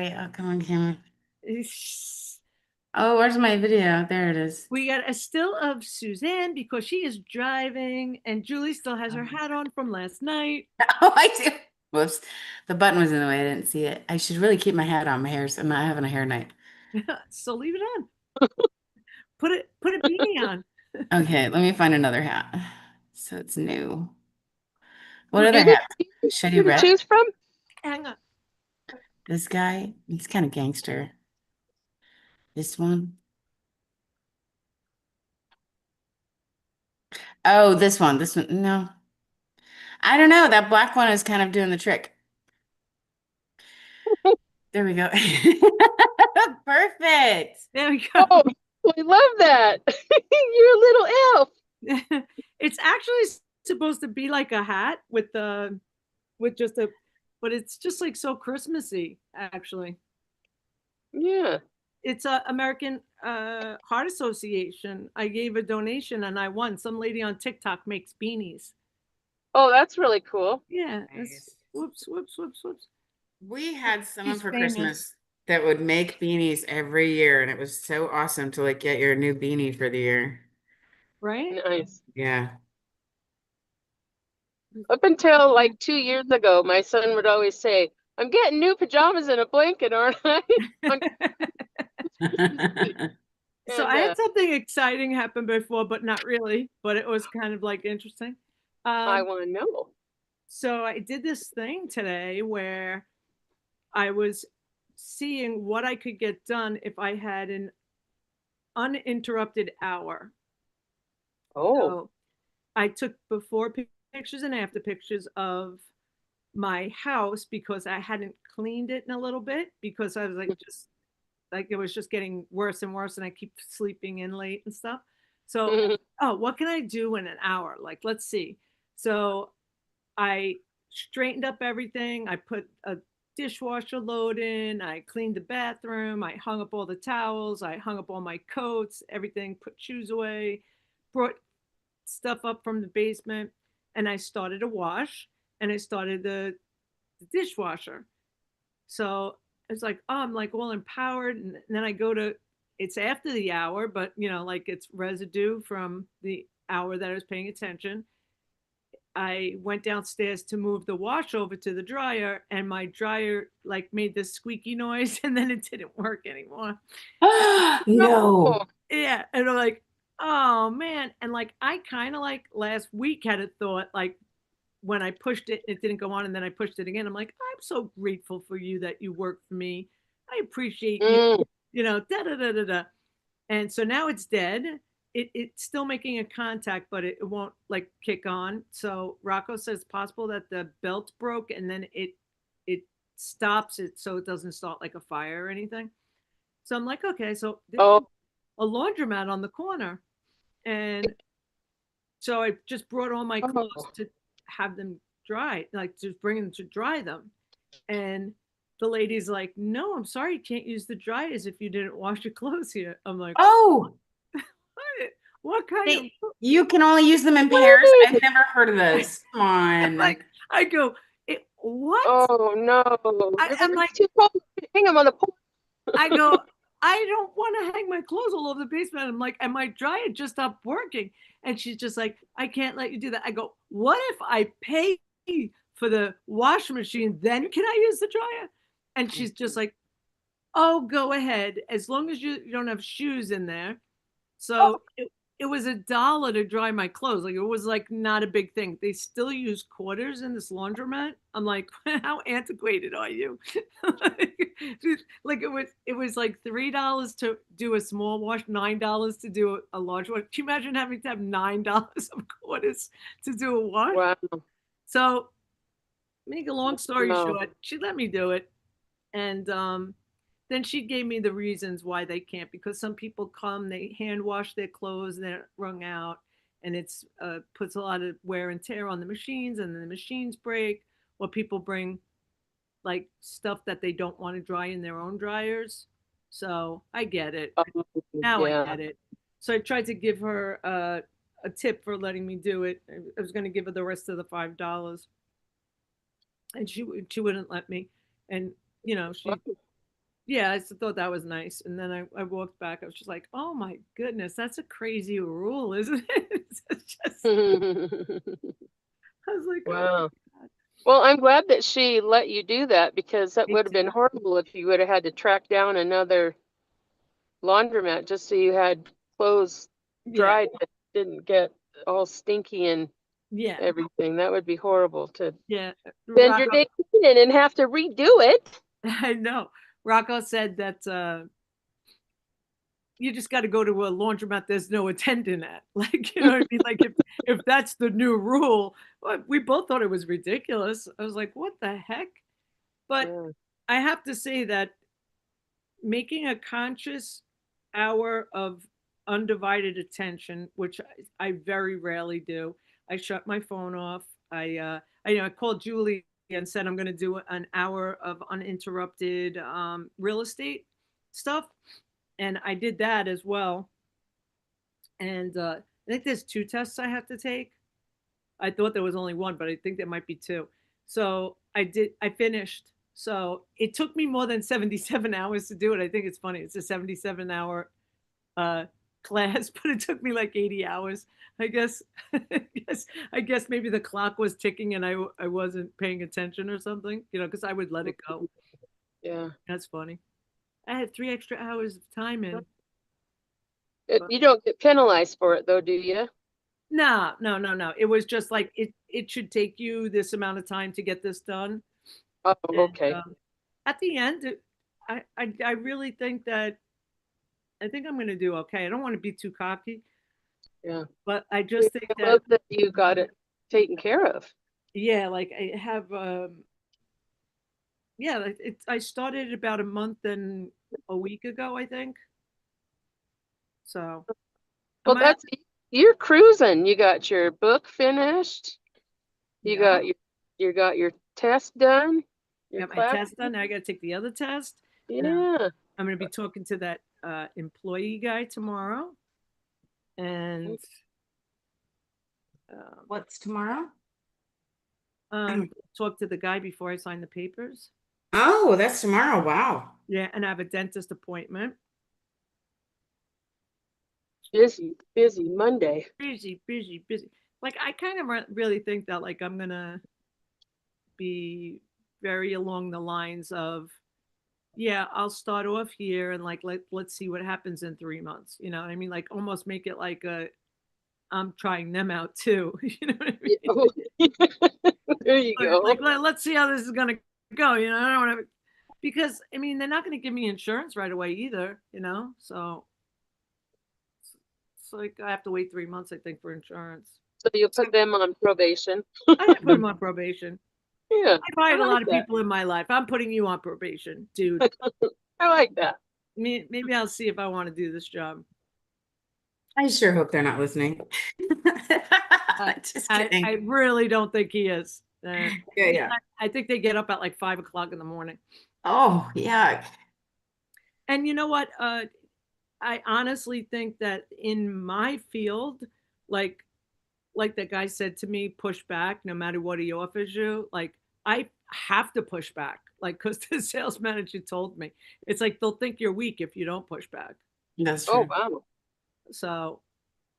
Wait, oh, come on, camera. Oh, where's my video? There it is. We got a still of Suzanne because she is driving, and Julie still has her hat on from last night. Oh, I do. Whoops. The button was in the way. I didn't see it. I should really keep my hat on. I'm not having a hair night. So leave it on. Put a beanie on. Okay, let me find another hat. So it's new. What Look, other You're hats? Should you to red? choose from? hang on. This guy, he's kind of gangster. This one. Oh, this one. This one. No. I don't know. That black one is kind of doing the trick. There we go. Perfect. There we go. Oh, we love that. You're a little elf. It's actually supposed to be like a hat with just a, but it's just like so Christmassy, actually. Yeah. It's a American Heart Association. I gave a donation and I won. Some lady on TikTok makes beanies. Oh, that's really cool. Yeah. Nice. Whoops, whoops, whoops, whoops. We had someone She's for famous, Christmas that would make beanies every year, and it was so awesome to like get your new beanie for the year. right? Nice. Yeah. Up until like 2 years ago, my son would always say, I'm getting new pajamas and a blanket, aren't I? On Christmas Eve. So And I had something exciting happen before, but not really. But it was kind of like interesting. I Um, want to know. so I did this thing today where I was seeing what I could get done if I had an uninterrupted hour. Oh. So I took before pictures and after pictures of my house because I hadn't cleaned it in a little bit because I was like just like it was just getting worse and worse and I keep sleeping in late and stuff. So, oh, what can I do in an hour? Like, let's see. So I straightened up everything. I put a dishwasher load in. I cleaned the bathroom. I hung up all the towels. I hung up all my coats, everything, put shoes away, brought stuff up from the basement, and I started a wash and I started the dishwasher. So it's like, oh, I'm like all empowered. And then I go to, it's after the hour, but like it's residue from the hour that I was paying attention. I went downstairs to move the wash over to the dryer, and my dryer like made this squeaky noise, and then it didn't work anymore. No. Oh, Yeah, and I'm like, oh man, and like I kind of like last week had a thought like when I pushed it, it didn't go on, and then I pushed it again. I'm like, I'm so grateful for you that you work for me. I appreciate you. mm. Da da da da da. And so now it's dead. It's still making a contact, but it won't like kick on. So Rocco says it's possible that the belt broke and then it stops it so it doesn't start like a fire or anything. So I'm like, okay, so there's Oh, a laundromat on the corner. And so I just brought all my clothes oh. to have them dry, like just bring them to dry them. And the lady's like, no, I'm sorry, you can't use the dryers if you didn't wash your clothes here. I'm like, Oh, what? What kind of you can only use them in pairs. I've Wait. never heard of this. Come on. like I go, what? Oh, no. I'm like, It's too cold to hang them on the pole. I go, I don't want to hang my clothes all over the basement. I'm like, and my dryer just stopped working. And she's just like, I can't let you do that. I go, what if I pay for the washing machine? Then can I use the dryer? And she's just like, oh, go ahead. As long as you don't have shoes in there. So it was $1 to dry my clothes. Like it was like not a big thing. They still use quarters in this laundromat. I'm like, how antiquated are you? like it was like $3 to do a small wash, $9 to do a large wash. Can you imagine having to have $9 of quarters to do a wash? Wow. So make a long story No. short, she let me do it. And then she gave me the reasons why they can't because some people come, they hand wash their clothes, they're wrung out, and it's puts a lot of wear and tear on the machines, and then the machines break, or people bring like stuff that they don't want to dry in their own dryers. So I get it. Oh, Now I yeah. get it. So I tried to give her a tip for letting me do it. I was going to give her the rest of the $5, and she wouldn't let me. And she yeah, I thought that was nice. And then I walked back. I was just like, oh my goodness, that's a crazy rule, isn't it? It's just, I was like, oh Wow. my God. Well, I'm glad that she let you do that because that Me would have been too. horrible if you would have had to track down another laundromat just so you had clothes Yeah. dried that didn't get all stinky and Yeah. everything. That would be horrible to Yeah. spend your Rocco, day cleaning and have to redo it. I know. Rocco said that you just got to go to a laundromat there's no attendant at. Like, you know what I mean? Like if that's the new rule, well, we both thought it was ridiculous. I was like, what the heck? But Yeah. I have to say that making a conscious hour of undivided attention, which I very rarely do. I shut my phone off. I called Julie and said I'm going to do an hour of uninterrupted real estate stuff, and I did that as well. And I think there's two tests I have to take. I thought there was only one, but I think there might be two. So I did. I finished. So it took me more than 77 hours to do it. I think it's funny. It's a 77-hour uh, class, but it took me like 80 hours. I guess. I guess maybe the clock was ticking and I wasn't paying attention or something. Because I would let it go. Yeah. That's funny. I had 3 extra hours of time in. But You don't get penalized for it though, do you? no, no, no, no. It was just like it should take you this amount of time to get this done. Oh, And okay. at the end, I really think that I think I'm going to do okay. I don't want to be too cocky, Yeah. but I I just think that love that you got it taken care of. yeah, like I have yeah, like I started about a month and a week ago, I think. So Well, I'm at you're cruising. You got your book finished. You yeah, got your test done. Your got my class. test done. Now I got to take the other test, and Yeah. I'm going to be talking to that employee guy tomorrow, and um, What's tomorrow? talk to the guy before I sign the papers. Oh, that's tomorrow. Wow. Yeah, and I have a dentist appointment. Busy, busy Monday. Busy, busy, busy. Like I kind of really think that like I'm gonna be very along the lines of yeah, I'll start off here and like let's see what happens in 3 months. You know what I mean? Like almost make it like a I'm trying them out too. You know what I Yeah. mean? There you Like go. let's see how this is gonna go. I don't want to because I mean they're not gonna give me insurance right away either. So it's like I have to wait 3 months I think for insurance. So you put them on probation. I didn't put them on probation. Yeah, I've I hired a like lot of that. people in my life. I'm putting you on probation, dude. I like that. Maybe I'll see if I want to do this job. I sure hope they're not listening. Uh, Just I kidding. really don't think he is. Yeah, yeah. I think they get up at like 5 o'clock in the morning. Oh, yeah. And you know what? I honestly think that in my field, like like that guy said to me, push back no matter what he offers you. Like I have to push back, like because the sales manager told me it's like they'll think you're weak if you don't push back. That's Oh, true. wow. So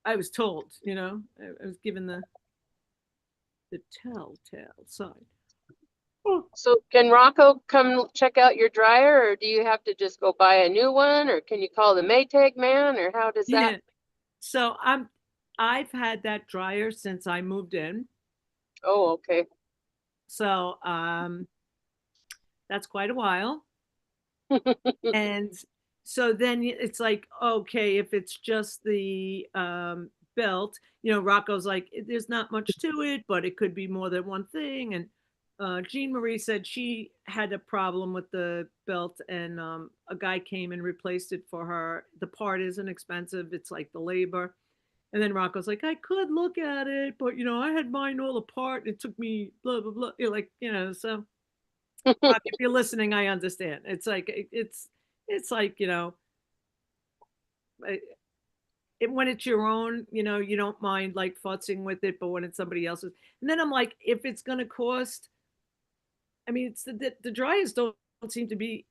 I was told, I was given the telltale sign. Oh, So can Rocco come check out your dryer, or do you have to just go buy a new one, or can you call the Maytag man, or how does that? yeah. So I've had that dryer since I moved in. Oh, okay. So that's quite a while. And so then it's like, okay, if it's just the belt, Rocco's like, there's not much to it, but it could be more than one thing. And Jean Marie said she had a problem with the belt, and a guy came and replaced it for her. The part isn't expensive, it's like the labor. And then Rocco's like, I could look at it, but I had mine all apart. It took me blah blah blah. So Rock, if you're listening, I understand. It's like it's like I- when it's your own, you don't mind like futzing with it, but when it's somebody else's, and then I'm like, if it's gonna cost, I mean, it's the dryers don't seem to be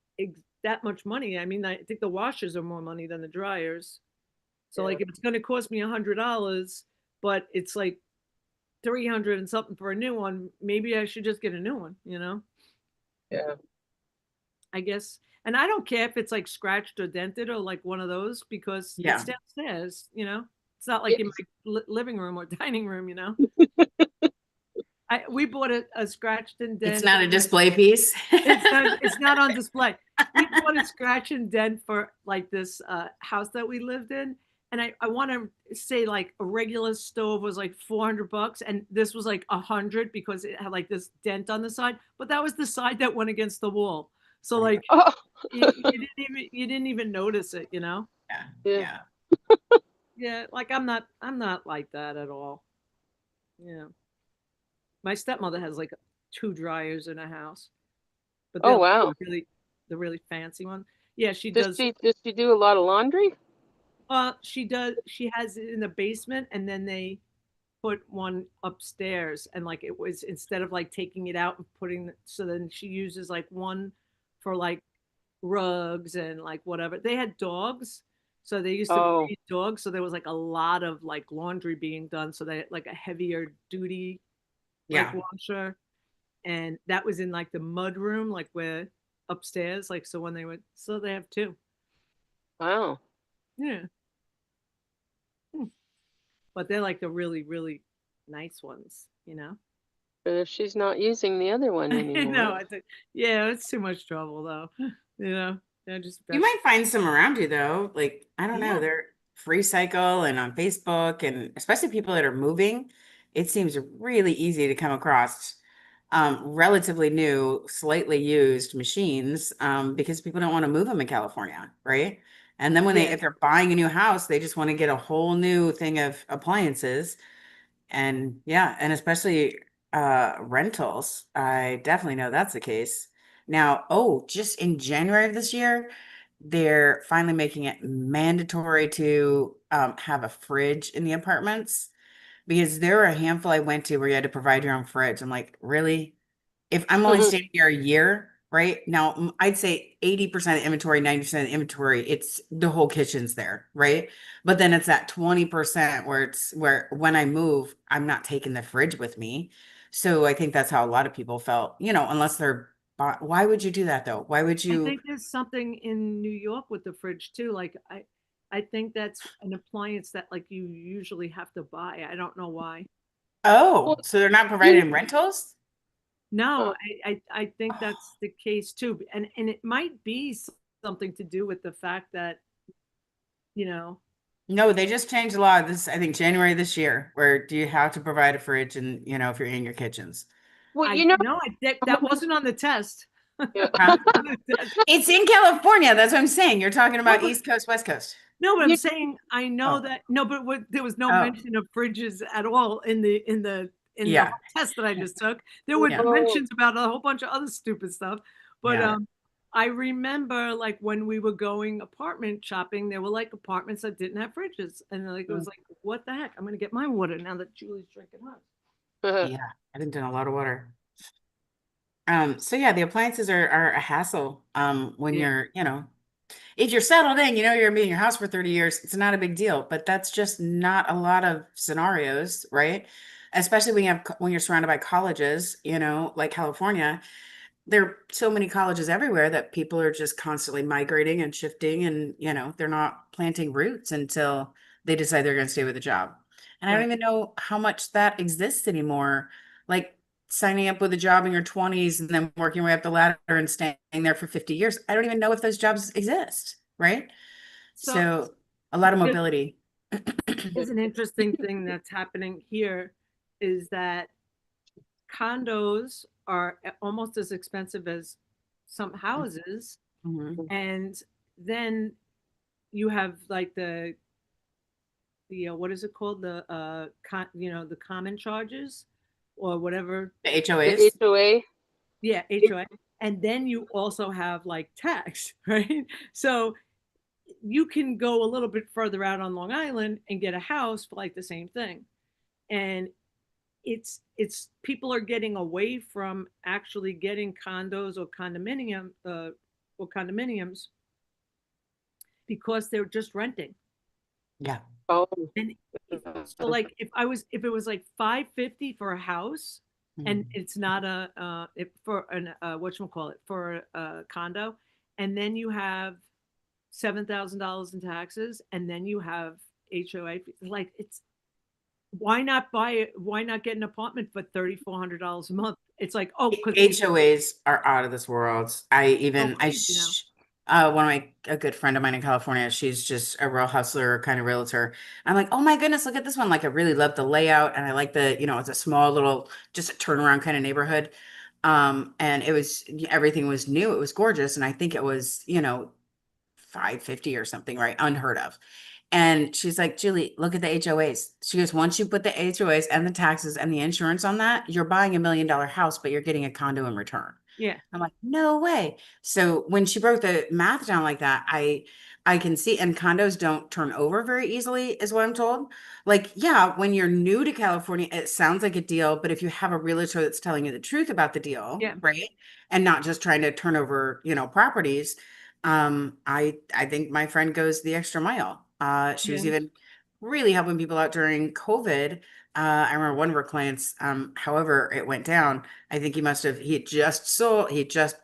that much money. I mean, I think the washers are more money than the dryers. So Yeah. like if it's going to cost me $100, but it's like 300 and something for a new one, maybe I should just get a new one, you know? Yeah. I guess. And I don't care if it's like scratched or dented or like one of those because it's Yeah. downstairs, you know? It's not like Yeah. in my living room or dining room, you know? We bought a scratched and It's dent. not a display piece. It's not on display. We bought a scratch and dent for like this house that we lived in. And I want to say like a regular stove was like $400 and this was like 100 because it had like this dent on the side, but that was the side that went against the wall. So like Oh, you didn't even notice it, you know? Yeah. yeah. Yeah. Yeah, like I'm not like that at all. Yeah. My stepmother has like 2 dryers in a house, but they're Oh, like wow. the really fancy one. Yeah, she Does does. she do a lot of laundry? She does. She has it in the basement, and then they put one upstairs, and like it was instead of like taking it out and putting. So then she uses like one for like rugs and like whatever. They had dogs, so they used to Oh, breed dogs. So there was like a lot of like laundry being done. So they had like a heavier duty like Yeah. washer, and that was in like the mud room, like where upstairs. Like so when they went, so they have two. wow. Yeah. Hmm. But they're like the really, really nice ones, you know? But if she's not using the other one I know. anymore. I think, yeah, it's too much trouble though. You know, they're just You best. might find some around you though. Like, I don't know, Yeah. they're free cycle and on Facebook, and especially people that are moving, it seems really easy to come across relatively new, slightly used machines because people don't want to move them in California, right? And then Yeah. if they're buying a new house, they just want to get a whole new thing of appliances. And yeah, and especially rentals. I definitely know that's the case. Now, oh, just in January of this year, they're finally making it mandatory to have a fridge in the apartments because there were a handful I went to where you had to provide your own fridge. I'm like, really? If I'm only staying here a year, right? Now, I'd say 80% of the inventory, 90% of the inventory, it's the whole kitchen's there, right? But then it's that 20% where it's where when I move, I'm not taking the fridge with me. So I think that's how a lot of people felt, unless they're, why would you do that though? Why would I you? think there's something in New York with the fridge too. Like I think that's an appliance that like you usually have to buy. I don't know why. Well, Oh, so they're not you providing rentals? No, uh, I think that's the case too. And it might be something to do with the fact that, you know, No, they just changed the law this, I think January this year, where do you have to provide a fridge and, if you're in your kitchens. well, I you know, no, that wasn't on the test. yeah, Huh? On the test. It's in California. That's what I'm saying. You're talking No, about but East Coast, West Coast. no, but I'm you, saying I know Oh, that no, but there was no oh, mention of fridges at all in the yeah, whole test that I just took. There were yeah, oh, mentions about a whole bunch of other stupid stuff, but yeah. I remember like when we were going apartment shopping, there were like apartments that didn't have fridges, and like it was Mm, like, what the heck? I'm gonna get my water now that Julie's drinking hers. yeah. I didn't drink a lot of water. So yeah, the appliances are a hassle. When Yeah. if you're settled in, you're gonna be in your house for 30 years, it's not a big deal. But that's just not a lot of scenarios, right? Especially when you're surrounded by colleges, like California. There are so many colleges everywhere that people are just constantly migrating and shifting, and they're not planting roots until they decide they're going to stay with a job. And I don't Right. even know how much that exists anymore, like signing up with a job in your 20s and then working your way up the ladder and staying there for 50 years. I don't even know if those jobs exist, right? So So a lot of there mobility. is an interesting thing that's happening here is that condos are almost as expensive as some houses, Mhm. and then you have like the what is it called, the common charges or whatever. The the HOAs. HOA. Yeah, HOA. And then you also have like tax, right? So you can go a little bit further out on Long Island and get a house for like the same thing. And it's people are getting away from actually getting condos or condominium or condominiums because they're just renting. Yeah. Oh, And so like if it was like 550 for a house and Mhm. it's not a if for an whatchamacallit, for a condo, and then you have $7,000 in taxes, and then you have HOA fees, like it's why not buy it? Why not get an apartment for $3,400 a month? It's like, oh, because HOAs are out of this world. so crazy now. One of a good friend of mine in California, she's just a real hustler kind of realtor. I'm like, oh my goodness, look at this one. Like, I really love the layout and I like it's a small little, just a turnaround kind of neighborhood. And everything was new. It was gorgeous. And I think it was, 550 or something, right? Unheard of. And she's like, Julie, look at the HOAs. She goes, once you put the HOAs and the taxes and the insurance on that, you're buying $1 million house, but you're getting a condo in return. Yeah, I'm like, no way. So when she broke the math down like that, I can see, and condos don't turn over very easily, is what I'm told. Like, yeah, when you're new to California, it sounds like a deal, but if you have a realtor that's telling you the truth about the deal, yeah, right? And not just trying to turn over, properties, I think my friend goes the extra mile. She was yeah, even really helping people out during COVID. I remember one of her clients, however it went down, I think he had just sold, he had just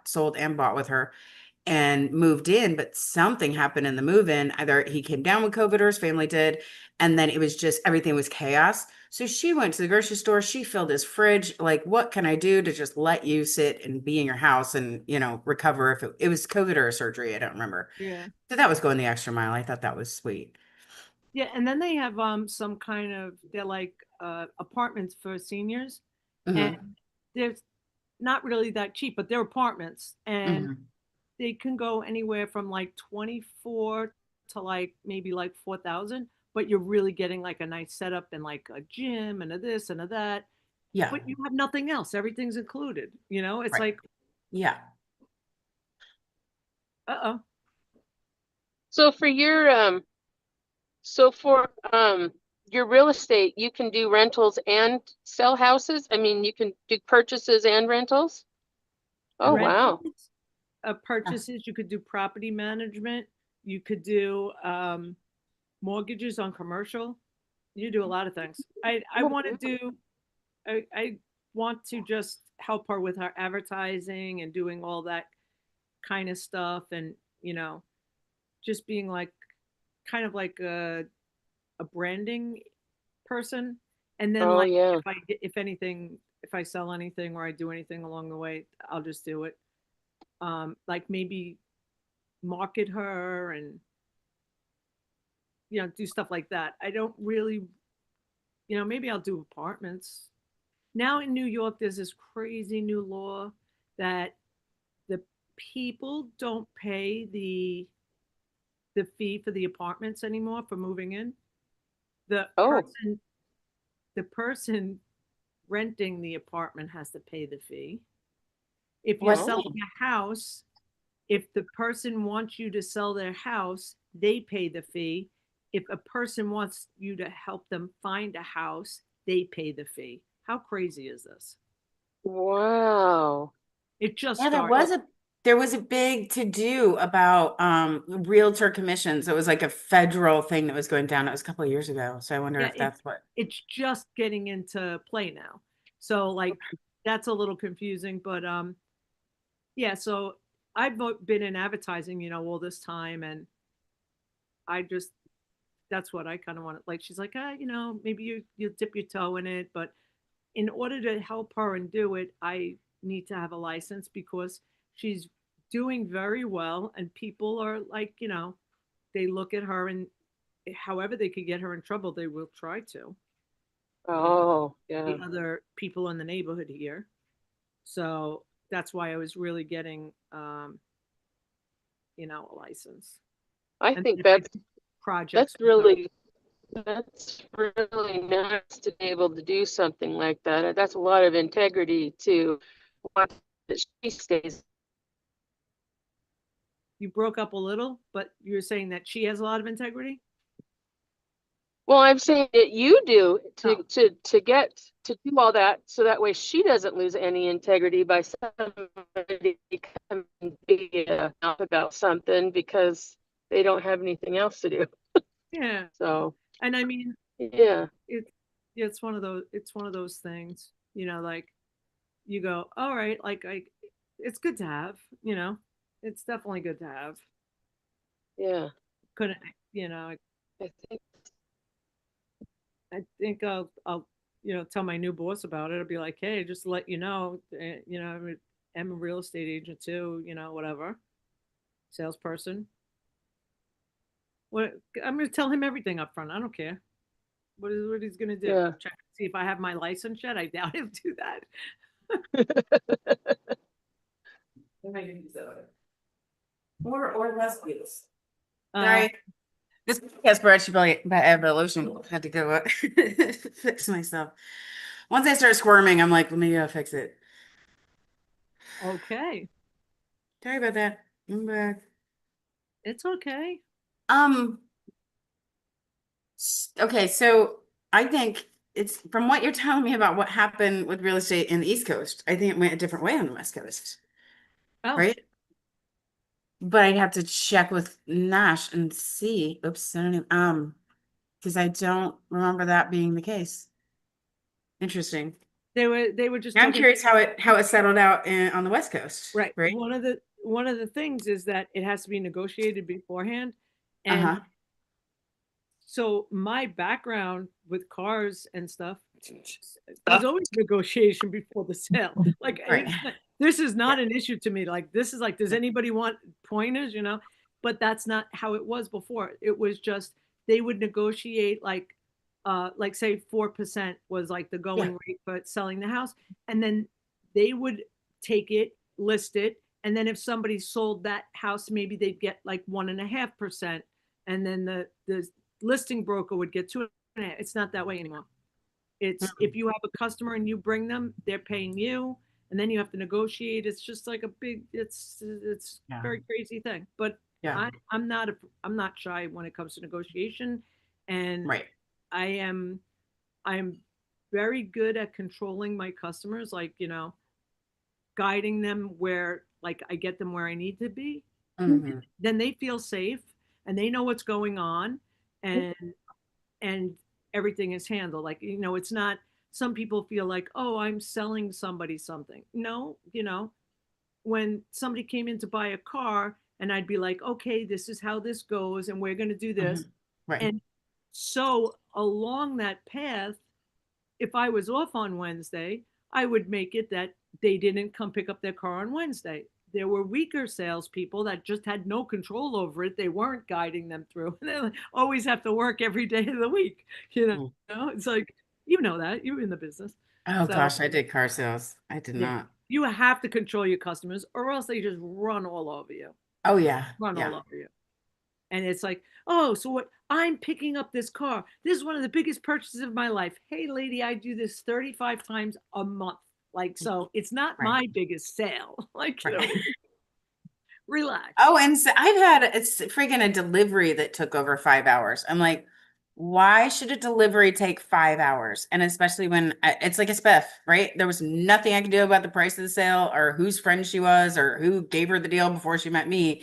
sold and bought with her and moved in, but something happened in the move in. Either he came down with COVID or his family did. And then it was just everything was chaos. So she went to the grocery store. She filled his fridge. Like, what can I do to just let you sit and be in your house and, recover if it was COVID or a surgery? I don't remember. yeah. So that was going the extra mile. I thought that was sweet. Yeah, and then they have some kind of, they're like apartments for seniors, and Hmm. they're not really that cheap, but they're apartments, and Hmm. they can go anywhere from like 24 to like maybe like 4,000, but you're really getting like a nice setup and like a gym and a this and a that, Yeah. but you have nothing else. Everything's included. It's Right. like, Yeah. uh-oh. so for your real estate, you can do rentals and sell houses? I mean, you can do purchases and rentals? Oh, wow. Rentals, purchases, you could do property management, you could do mortgages on commercial. You do a lot of things. I want to do I want to just help her with her advertising and doing all that kind of stuff, and just being like kind of like a branding person. And then Oh, like yeah. if anything, if I sell anything or I do anything along the way, I'll just do it. Like maybe market her and do stuff like that. I don't really, maybe I'll do apartments. Now in New York, there's this crazy new law that the people don't pay the fee for the apartments anymore for moving in. The Oh, person the person renting the apartment has to pay the fee. If you're What? selling oh, a house, if the person wants you to sell their house, they pay the fee. If a person wants you to help them find a house, they pay the fee. How crazy is this? wow. It just Yeah, started. there was a big to do about realtor commissions. It was like a federal thing that was going down. It was a couple of years ago. So I wonder Yeah, if that's what. it's just getting into play now. So like that's a little confusing, but yeah, so I've been in advertising, all this time, and I just that's what I kind of want. Like she's like, maybe you dip your toe in it, but in order to help her and do it, I need to have a license because she's doing very well, and people are like, they look at her, and however they could get her in trouble, they will try to. Oh, The yeah. other people in the neighborhood here. So that's why I was really getting, a license. I And think then if I do that's projects with her, really nice to be able to do something like that. That's a lot of integrity to want that she stays. you broke up a little, but you're saying that she has a lot of integrity. Well, I'm saying that you do Oh, to get to do all that so that way she doesn't lose any integrity by somebody coming being up about something because they don't have anything else to do. Yeah. So, And I mean, yeah, it, it's one of those things, like you go, all right, like it's good to have, it's definitely good to have. yeah. Couldn't, you know, I think, I think I'll, tell my new boss about it. I'll be like, hey, just to let you know, I'm a real estate agent too, whatever, salesperson. What I'm going to tell him everything up front. I don't care what he's going to do. yeah. Check see if I have my license yet. I doubt he'll do that. Or less wheels. Uh, Sorry. This podcast brought to you by evolution. Had to go fix myself. Once I start squirming, I'm like, let me fix it. okay, Sorry about that. I'm back. it's okay. Um, okay, so I think it's from what you're telling me about what happened with real estate in the East Coast, I think it went a different way on the West Coast, Oh, right? But I'd have to check with Nash and see. Oops, I don't even, because I don't remember that being the case. Interesting. they were just I'm talking. curious how it settled out on the West Coast, Right. right? One of the things is that it has to be negotiated beforehand. And Uh-huh. so my background with cars and stuff, there's always negotiation before the sale. Like Right. this is Yeah. not an issue to me. Like this is like, does anybody want pointers? But that's not how it was before. It was just they would negotiate like say 4% was like the Yeah. going rate for selling the house, and then they would take it, list it, and then if somebody sold that house, maybe they'd get like 1.5%, and then the listing broker would get 2.5. It's not that way anymore. It's if you have a customer and you bring them, they're paying you, and then you have to negotiate. It's just like a big, it's Yeah. very crazy thing. But Yeah. I'm not shy when it comes to negotiation, and Right. I am I'm very good at controlling my customers, like, guiding them where like I get them where I need to be. Hmm. Then they feel safe and they know what's going on, and and everything is handled. Like, it's not some people feel like, oh, I'm selling somebody something. No, when somebody came in to buy a car and I'd be like, okay, this is how this goes and we're going to do Hmm. this. Right. And so along that path, if I was off on Wednesday, I would make it that they didn't come pick up their car on Wednesday. There were weaker salespeople that just had no control over it. They weren't guiding them through. They always have to work every day of the week. Mm. It's like, that you're in the business. Oh So gosh, I did car sales. I did yeah, not. you have to control your customers or else they just run all over you, Oh yeah. run all Yeah. over you. And it's like, oh, so what? I'm picking up this car. This is one of the biggest purchases of my life. Hey, lady, I do this 35 times a month. Like, so it's not Right. my biggest sale. Like, Right. relax. Oh, and so I've had it's freaking a delivery that took over 5 hours. I'm like, why should a delivery take 5 hours? And especially when it's like a spiff, right? There was nothing I could do about the price of the sale or whose friend she was or who gave her the deal before she met me.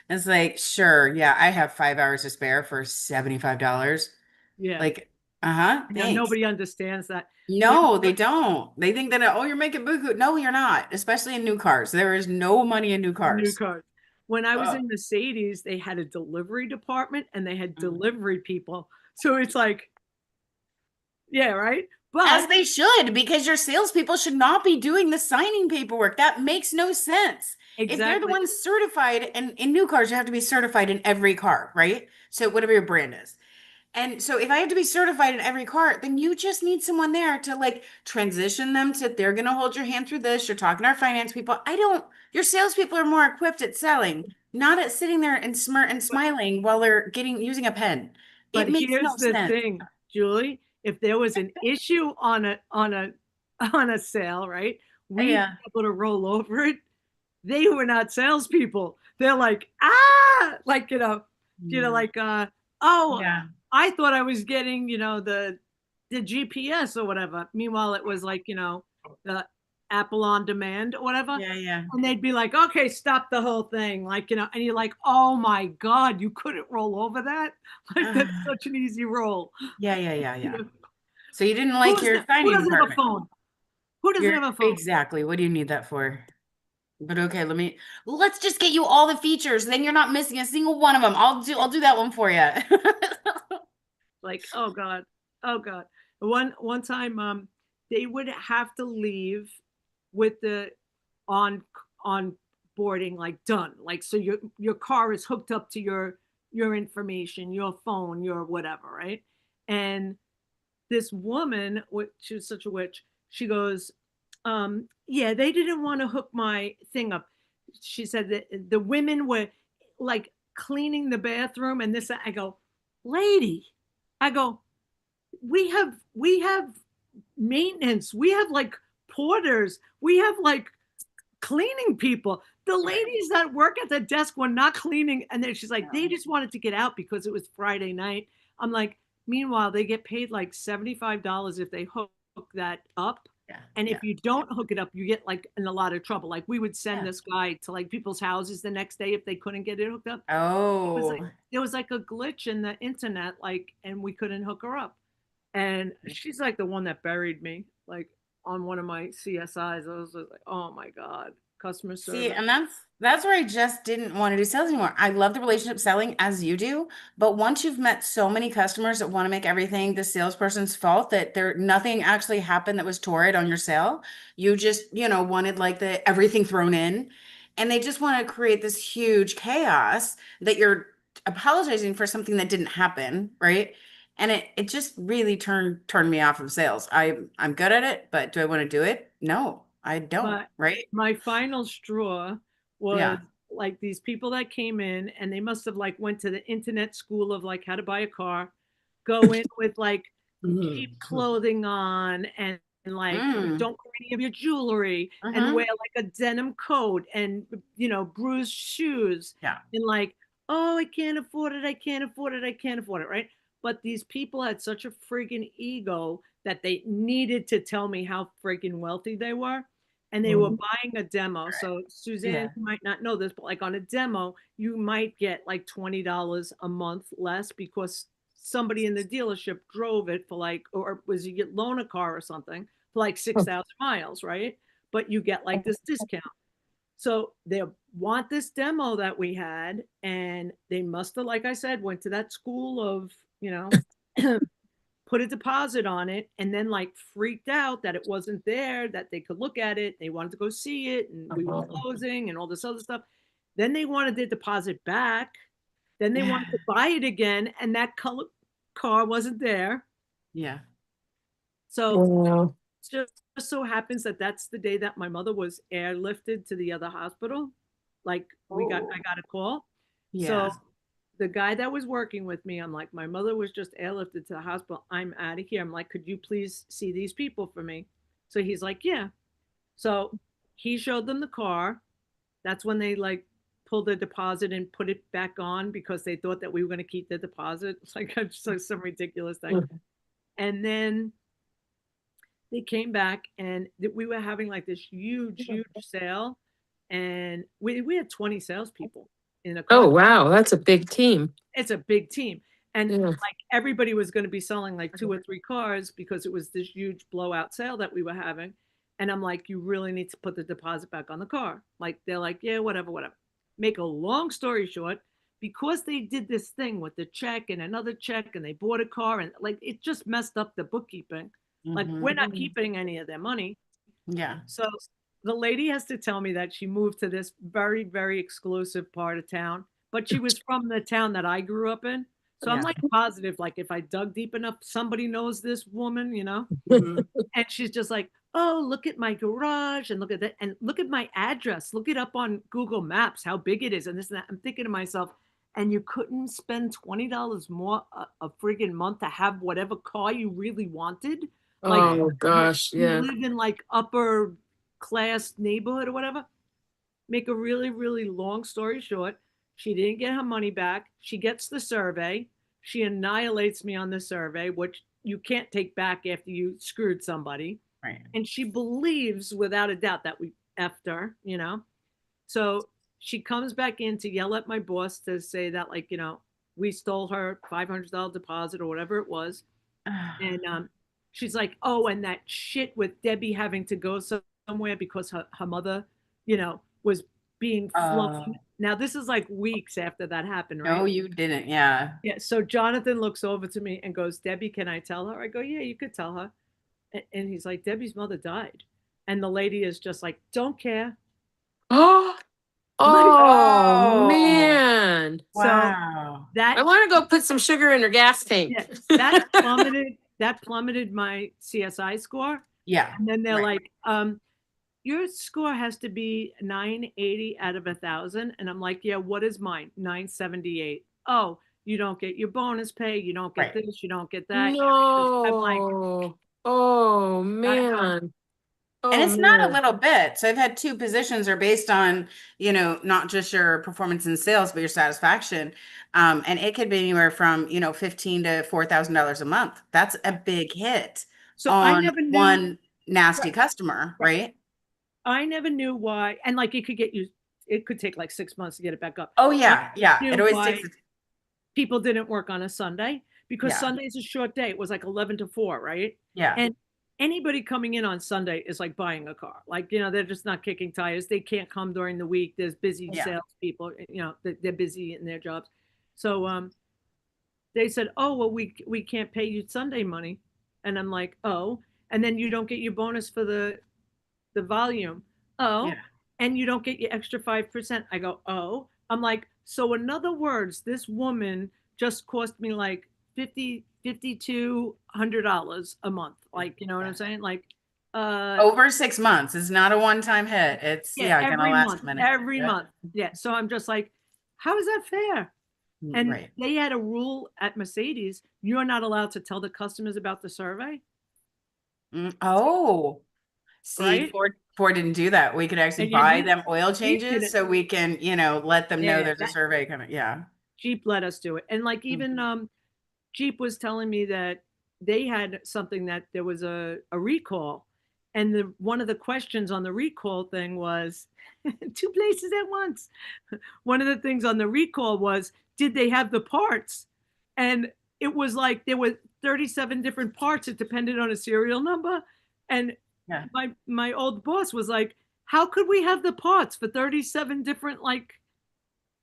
It's like, sure, yeah, I have 5 hours to spare for $75. Yeah. Like, uh-huh, thanks. Nobody understands that. When No, they don't. They think that, oh, you're making buku. No, you're not, especially in new cars. There is no money in new new cars. cars. When I was Oh. in Mercedes, they had a delivery department and they had Mhm. delivery people. So it's like, yeah, right. As But they should, because your salespeople should not be doing the signing paperwork. That makes no sense. If they're the exactly. ones certified, and in new cars, you have to be certified in every car, right? So whatever your brand is. And so if I have to be certified in every car, then you just need someone there to like transition them to they're gonna hold your hand through this. You're talking to our finance people. Your salespeople are more equipped at selling, not at sitting there and smirk and But smiling while they're getting using a pen. But It makes no here's the sense. thing, Julie, if there was an issue on a sale, right? We'd be Yeah. able to roll over it. They were not salespeople. They're like, like, Mm. like oh, Yeah. I thought I was getting, the GPS or whatever. Meanwhile, it was like, Apple on Demand or whatever. Yeah, yeah. And they'd be like, okay, stop the whole thing. Like, and you're like, oh my God, you couldn't roll over that? Like, that's Ah, such an easy roll. yeah, yeah, yeah, You yeah. know, So you didn't like your who signing doesn't have a department. phone? Who doesn't You're have a phone? exactly. What do you need that for? But okay, let's just get you all the features. Then you're not missing a single one of them. I'll do that one for you. Like, oh God, oh God. One time, they would have to leave with the on on boarding like done. Like, so your car is hooked up to your information, your phone, your whatever, right? And this woman, which she was such a witch, she goes, yeah, they didn't want to hook my thing up. She said that the women were like cleaning the bathroom and this. I go, lady, I go, we have maintenance, we have like porters, we have like cleaning people. The ladies that work at the desk were not cleaning. And then she's like, they No. just wanted to get out because it was Friday night. I'm like, meanwhile, they get paid like $75 if they hook that up. Yeah, And yeah, if you don't hook it up, you get like in a lot of trouble. Like we would send yeah. this guy to like people's houses the next day if they couldn't get it hooked up. It was like Oh, there was like a glitch in the internet, like, and we couldn't hook her up. And she's like the one that buried me, like on one of my CSIs. I was like, oh my God, customer see, service. and that's where I just didn't want to do sales anymore. I love the relationship selling as you do, but once you've met so many customers that want to make everything the salesperson's fault, that nothing actually happened that was torrid on your sale, you just, wanted like the everything thrown in, and they just want to create this huge chaos that you're apologizing for something that didn't happen, right? And it just really turned me off of sales. I'm good at it, but do I want to do it? No, I don't, But right? my final straw was Yeah. like these people that came in and they must have like went to the internet school of like how to buy a car, go in with like cheap Mhm. clothing on and like Mm. don't wear any of your jewelry and wear Mm-hmm. like a denim coat and bruised shoes Yeah. and like, oh, I can't afford it, I can't afford it, I can't afford it, right? But these people had such a friggin' ego that they needed to tell me how friggin' wealthy they were. And they were Mhm. buying a demo. Right. So Suzanne, Yeah. you might not know this, but like on a demo, you might get like $20 a month less because somebody in the dealership drove it for like, or was you get loan a car or something for like 6,000 miles, right? But you get like this discount. So they want this demo that we had, and they must have, like I said, went to that school of, put a deposit on it, and then like freaked out that it wasn't there, that they could look at it. They wanted to go see it, and we were Uh-huh. closing and all this other stuff. Then they wanted their deposit back. Then they Yeah. wanted to buy it again, and that color car wasn't there. Yeah. So Wow. just so happens that that's the day that my mother was airlifted to the other hospital. Like I Oh. got a call. So Yeah. the guy that was working with me, I'm like, my mother was just airlifted to the hospital. I'm out of here. I'm like, could you please see these people for me? So he's like, yeah. So he showed them the car. That's when they like pulled the deposit and put it back on because they thought that we were going to keep the deposit. It's like just like some ridiculous thing. And then they came back and we were having like this huge sale. And we had 20 salespeople in a car. Oh, wow. That's a big team. It's a big team. And Yeah. like everybody was going to be selling like 2 or 3 cars because it was this huge blowout sale that we were having. And I'm like, you really need to put the deposit back on the car. Like, they're like, yeah, whatever, whatever. Make a long story short, because they did this thing with the check and another check and they bought a car and like it just messed up the bookkeeping. Like, we're not Mm-hmm. keeping any of their money. Yeah. So the lady has to tell me that she moved to this very, very exclusive part of town, but she was from the town that I grew up in. So I'm Yeah. like positive, like if I dug deep enough, somebody knows this woman. Mhm. And she's just like, oh, look at my garage and look at that. And look at my address. Look it up on Google Maps, how big it is. And this and that. I'm thinking to myself, and you couldn't spend $20 more a friggin' month to have whatever car you really wanted? Like, Right. Oh, gosh. you Yeah. live in like upper class neighborhood or whatever. Make a really, really long story short, she didn't get her money back. She gets the survey. She annihilates me on the survey, which you can't take back after you screwed somebody. Right. And she believes without a doubt that we effed her, So she comes back in to yell at my boss to say that, like, we stole her $500 deposit or whatever it was. And she's like, oh, and that shit with Debbie having to go somewhere because her mother, was being flown. Now, this is like weeks after that happened, right? No, you didn't. Yeah. Yeah. So Jonathan looks over to me and goes, Debbie, can I tell her? I go, yeah, you could tell her. And he's like, Debbie's mother died. And the lady is just like, don't care. Oh, Like, oh Oh, man. so wow. I that, want to go put some sugar in her gas yeah, tank. that plummeted my CSI score. Yeah. And then they're Right. like, your score has to be 980 out of 1,000. And I'm like, yeah, what is mine? 978. Oh, you don't get your bonus pay. You don't get Right. this. You don't get that. I'm like, No. Oh gotta go. man. And Oh it's not a man. little bit. So I've had two positions are based on, not just your performance in sales, but your satisfaction. And it could be anywhere from, 15 to $4,000 a month. That's a big hit So I on never knew. one nasty Right, customer, right. right? I never knew why. And like, it could take like 6 months to get it back up. Oh I yeah, yeah. never It knew always why takes, people didn't work on a Sunday because yeah, Sunday's a short day. It was like 11 to 4, right? yeah, And anybody coming in on Sunday is like buying a car. Like, they're just not kicking tires. They can't come during the week. There's busy yeah, salespeople, they're busy in their jobs. So they said, oh, well, we can't pay you Sunday money. And I'm like, oh, and then you don't get your bonus for the volume. Oh, yeah, and you don't get your extra 5%. I go, oh. I'm like, so in other words, this woman just cost me like $5,200 a month. Like, you know what I'm yeah. saying? Like, uh, Over 6 months. It's not a one-time hit. It's yeah, gonna every last month, a minute. every Yeah. month. Yeah. So I'm just like, how is that fair? And Right. they had a rule at Mercedes, you're not allowed to tell the customers about the survey, Oh, see, right? Ford didn't do that. We could actually And yeah, buy them oil Jeep did changes it. so we can, let them know Yeah, there's a survey coming. Yeah. Jeep let us do it. And like even Mhm. Jeep was telling me that they had something that there was a recall. And one of the questions on the recall thing was two places at once. One of the things on the recall was, did they have the parts? And it was like there were 37 different parts. It depended on a serial number. And Yeah. my old boss was like, how could we have the parts for 37 different like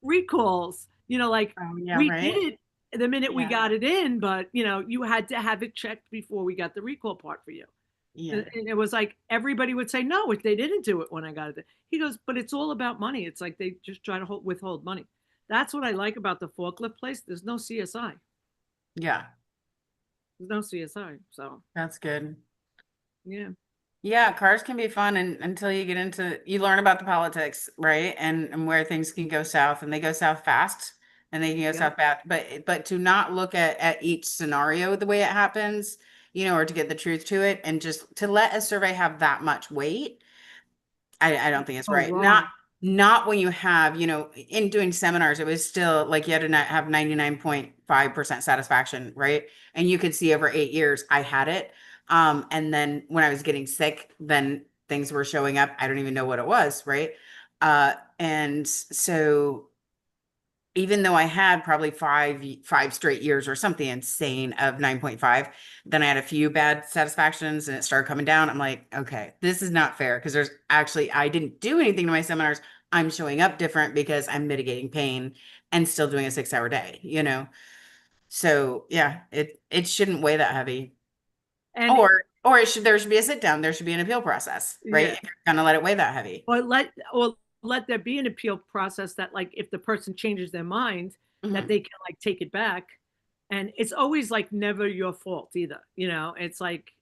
recalls? Like Oh, yeah, we did right. it the minute we Yeah. got it in, but you had to have it checked before we got the recall part for you. Yeah. And it was like everybody would say no if they didn't do it when I got it. He goes, but it's all about money. It's like they just try to withhold money. That's what I like about the forklift place. There's no CSI. Yeah. There's no CSI. So That's good. yeah, Yeah, cars can be fun until you learn about the politics, right? And where things can go south and they go south fast and they can go yeah. south bad. But to not look at each scenario the way it happens, or to get the truth to it and just to let a survey have that much weight, I don't think it's Oh, right. wrong. Not when you have, in doing seminars, it was still like you had to not have 99.5% satisfaction, right? And you could see over 8 years, I had it. And then when I was getting sick, then things were showing up. I don't even know what it was, right? And so even though I had probably five straight years or something insane of 9.5, then I had a few bad satisfactions and it started coming down. I'm like, okay, this is not fair because I didn't do anything to my seminars. I'm showing up different because I'm mitigating pain and still doing a 6-hour day. So yeah, it shouldn't weigh that heavy. And Or there should be a sit down. There should be an appeal process, right? yeah, If you're gonna let it weigh that heavy. or let there be an appeal process that like if the person changes their mind, that Mhm. they can like take it back. And it's always like never your fault either. It's like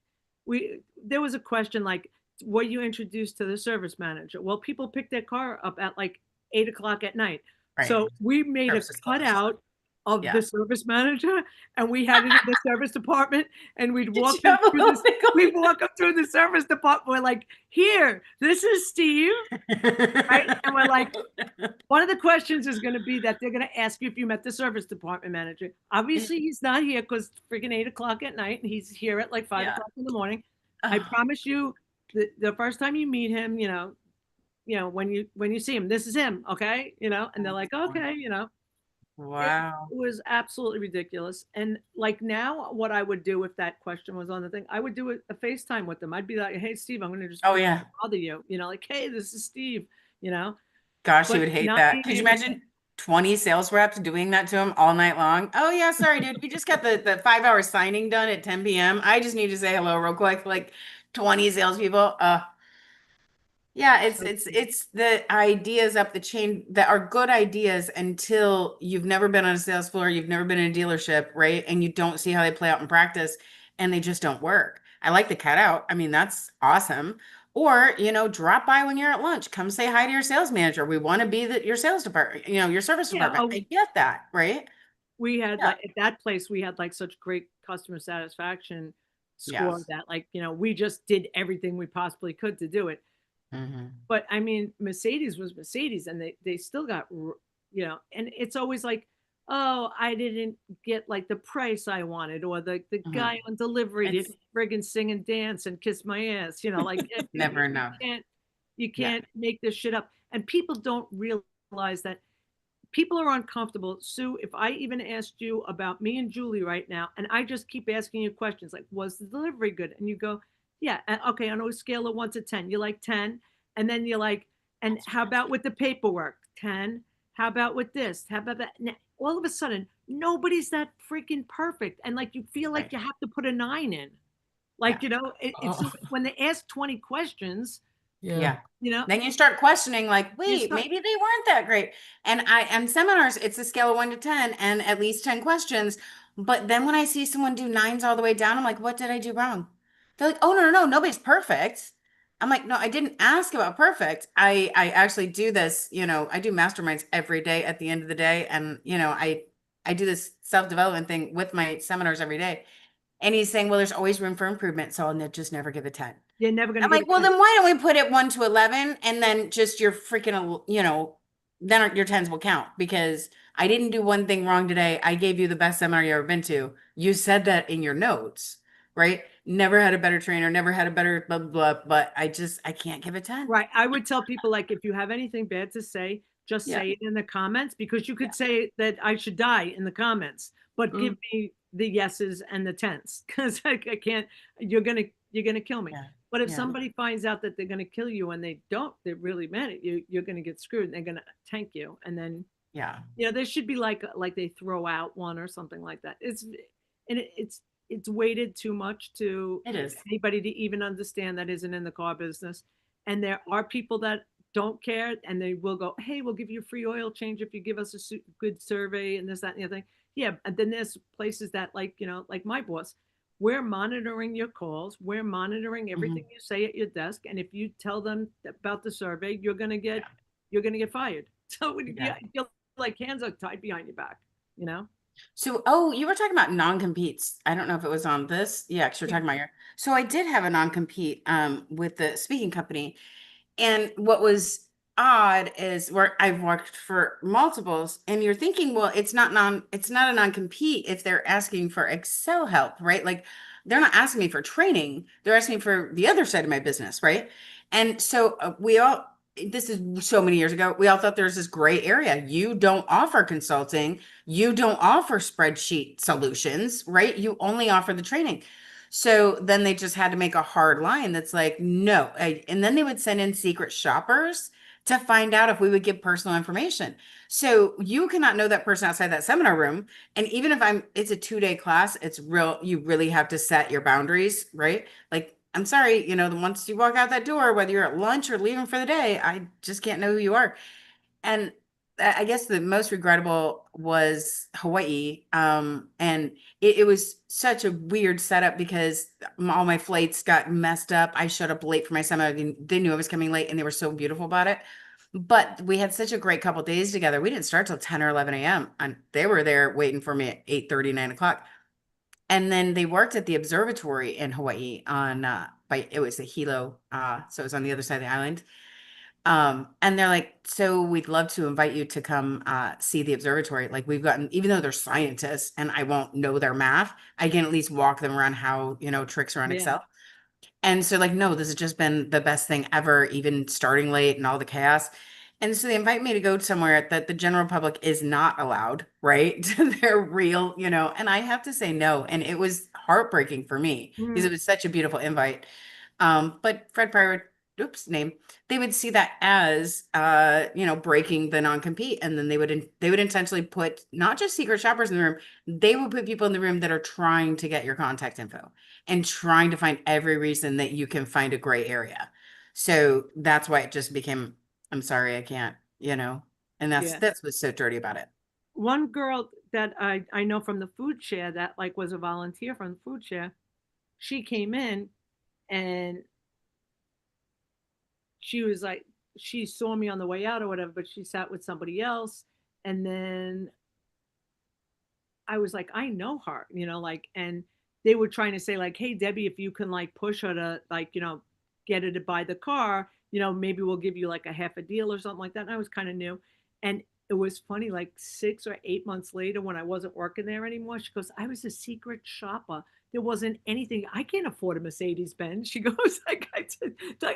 there was a question like, were you introduced to the service manager? Well, people pick their car up at like 8 o'clock at night. Right. So we made a Service is closed. cutout of Yeah. the service manager and we had it in the service department and we'd Did walk you them have a through little this. We'd walk up through the service department. We're like, here, this is Steve. Right. And we're like, one of the questions is going to be that they're going to ask you if you met the service department manager. Obviously, he's not here because freaking 8 o'clock at night, and he's here at like 5 Yeah. o'clock in the morning. I Oh, promise you, the first time you meet him, when you see him, this is him, okay? And they're like, okay, it wow. was absolutely ridiculous. And like now, what I would do if that question was on the thing, I would do a FaceTime with them. I'd be like, hey, Steve, I'm going to just Oh freaking yeah. bother you. Like, hey, this is Steve, you know, Gosh, you but would hate not that. being Could you able to, imagine 20 sales reps doing that to him all night long? Oh yeah, sorry, dude. We just got the 5 hour signing done at 10 p.m. I just need to say hello real quick. Like 20 salespeople. Yeah, it's the ideas up the chain that are good ideas until you've never been on a sales floor, you've never been in a dealership, right? And you don't see how they play out in practice and they just don't work. I like the cutout. I mean, that's awesome. Or, drop by when you're at lunch. Come say hi to your sales manager. We want to be your sales department, your service yeah. department. I get that, right? We had Yeah. like at that place, we had like such great customer satisfaction score Yes. that like, we just did everything we possibly could to do it. Hmm. But I mean, Mercedes was Mercedes, and they still got, and it's always like, oh, I didn't get like the price I wanted, or the Hmm. guy on delivery It's didn't friggin' sing and dance and kiss my ass, like never enough. you Yeah. can't make this shit up, and people don't realize that people are uncomfortable. Sue, if I even asked you about me and Julie right now, and I just keep asking you questions like, was the delivery good? And you go, yeah, okay, on a scale of 1 to 10, you're like 10. And then you're like, and how about with the paperwork? 10. How about with this? How about that? All of a sudden, nobody's that freaking perfect. And like, you feel like Right. you have to put a 9 in. Like, Yeah. it's Oh, when they ask 20 questions, yeah. Yeah. you know, Then you start questioning, like, you wait, start, maybe they weren't that great. And seminars, it's a scale of 1 to 10 and at least 10 questions. But then when I see someone do nines all the way down, I'm like, what did I do wrong? They're like, oh, no, no, no, nobody's perfect. I'm like, no, I didn't ask about perfect. I actually do this, I do masterminds every day at the end of the day. And, I do this self-development thing with my seminars every day. And he's saying, well, there's always room for improvement. So I'll just never give a 10. you're never going to I'm give like, it well, 10. then why don't we put it 1 to 11 and then just your freaking, then your tens will count because I didn't do one thing wrong today. I gave you the best seminar you ever been to. You said that in your notes, right? Never had a better trainer, never had a better blah, blah, blah, but I can't give a 10. Right. I would tell people like if you have anything bad to say, just Yeah. say it in the comments because you Yeah. could say that I should die in the comments, but give Mm, me the yeses and the tens because I can't. You're gonna kill me. Yeah. But if Yeah. somebody finds out that they're gonna kill you and they don't, they're really mad at you. You're gonna get screwed. And they're gonna tank you, and then Yeah. there should be like they throw out one or something like that. It's weighted too much to It is. anybody to even understand that isn't in the car business. And there are people that don't care and they will go, hey, we'll give you a free oil change if you give us a good survey and this, that, and the other thing. Yeah. And then there's places that like, like my boss, we're monitoring your calls. We're monitoring everything Mhm. you say at your desk. And if you tell them about the survey, you're going to Yeah. get fired. So Yeah. you're like hands are tied behind your back, you know? So, oh, you were talking about non-competes. I don't know if it was on this. Yeah, because you're Yeah. talking about your. So I did have a non-compete with the speaking company. And what was odd is where I've worked for multiples, and you're thinking, well, it's not a non-compete if they're asking for Excel help, right? Like they're not asking me for training, they're asking for the other side of my business, right? And so this is so many years ago, we all thought there's this gray area. You don't offer consulting, you don't offer spreadsheet solutions, right? You only offer the training. So then they just had to make a hard line that's like, no. And then they would send in secret shoppers to find out if we would give personal information. So you cannot know that person outside that seminar room. And even if it's a 2 day class, you really have to set your boundaries, right? Like, I'm sorry, once you walk out that door, whether you're at lunch or leaving for the day, I just can't know who you are. And I guess the most regrettable was Hawaii. And it was such a weird setup because all my flights got messed up. I showed up late for my seminar. They knew I was coming late and they were so beautiful about it. But we had such a great couple days together. We didn't start till 10 or 11 a.m. And they were there waiting for me at 8:30, 9 o'clock. And then they worked at the observatory in Hawaii it was a Hilo, so it was on the other side of the island. And they're like, so we'd love to invite you to come see the observatory. Like we've gotten, even though they're scientists and I won't know their math, I can at least walk them around how, tricks are on Yeah. Excel. And so like, no, this has just been the best thing ever, even starting late and all the chaos. And so they invite me to go somewhere that the general public is not allowed, right? They're real, and I have to say no. And it was heartbreaking for me because Mm, it was such a beautiful invite. But Fred Pryor, oops, name, they would see that as breaking the non-compete. And then they would intentionally put not just secret shoppers in the room, they would put people in the room that are trying to get your contact info and trying to find every reason that you can find a gray area. So that's why it just became, I'm sorry, I can't, and yeah. that's what's so dirty about it. One girl that I know from the food share that like was a volunteer from the food share, she came in and she was like, she saw me on the way out or whatever, but she sat with somebody else. And then I was like, I know her, like, and they were trying to say, like, hey, Debbie, if you can like push her to like, get her to buy the car, maybe we'll give you like a half a deal or something like that. And I was kind of new. And it was funny, like 6 or 8 months later when I wasn't working there anymore, she goes, I was a secret shopper. There wasn't anything. I can't afford a Mercedes Benz. She goes, like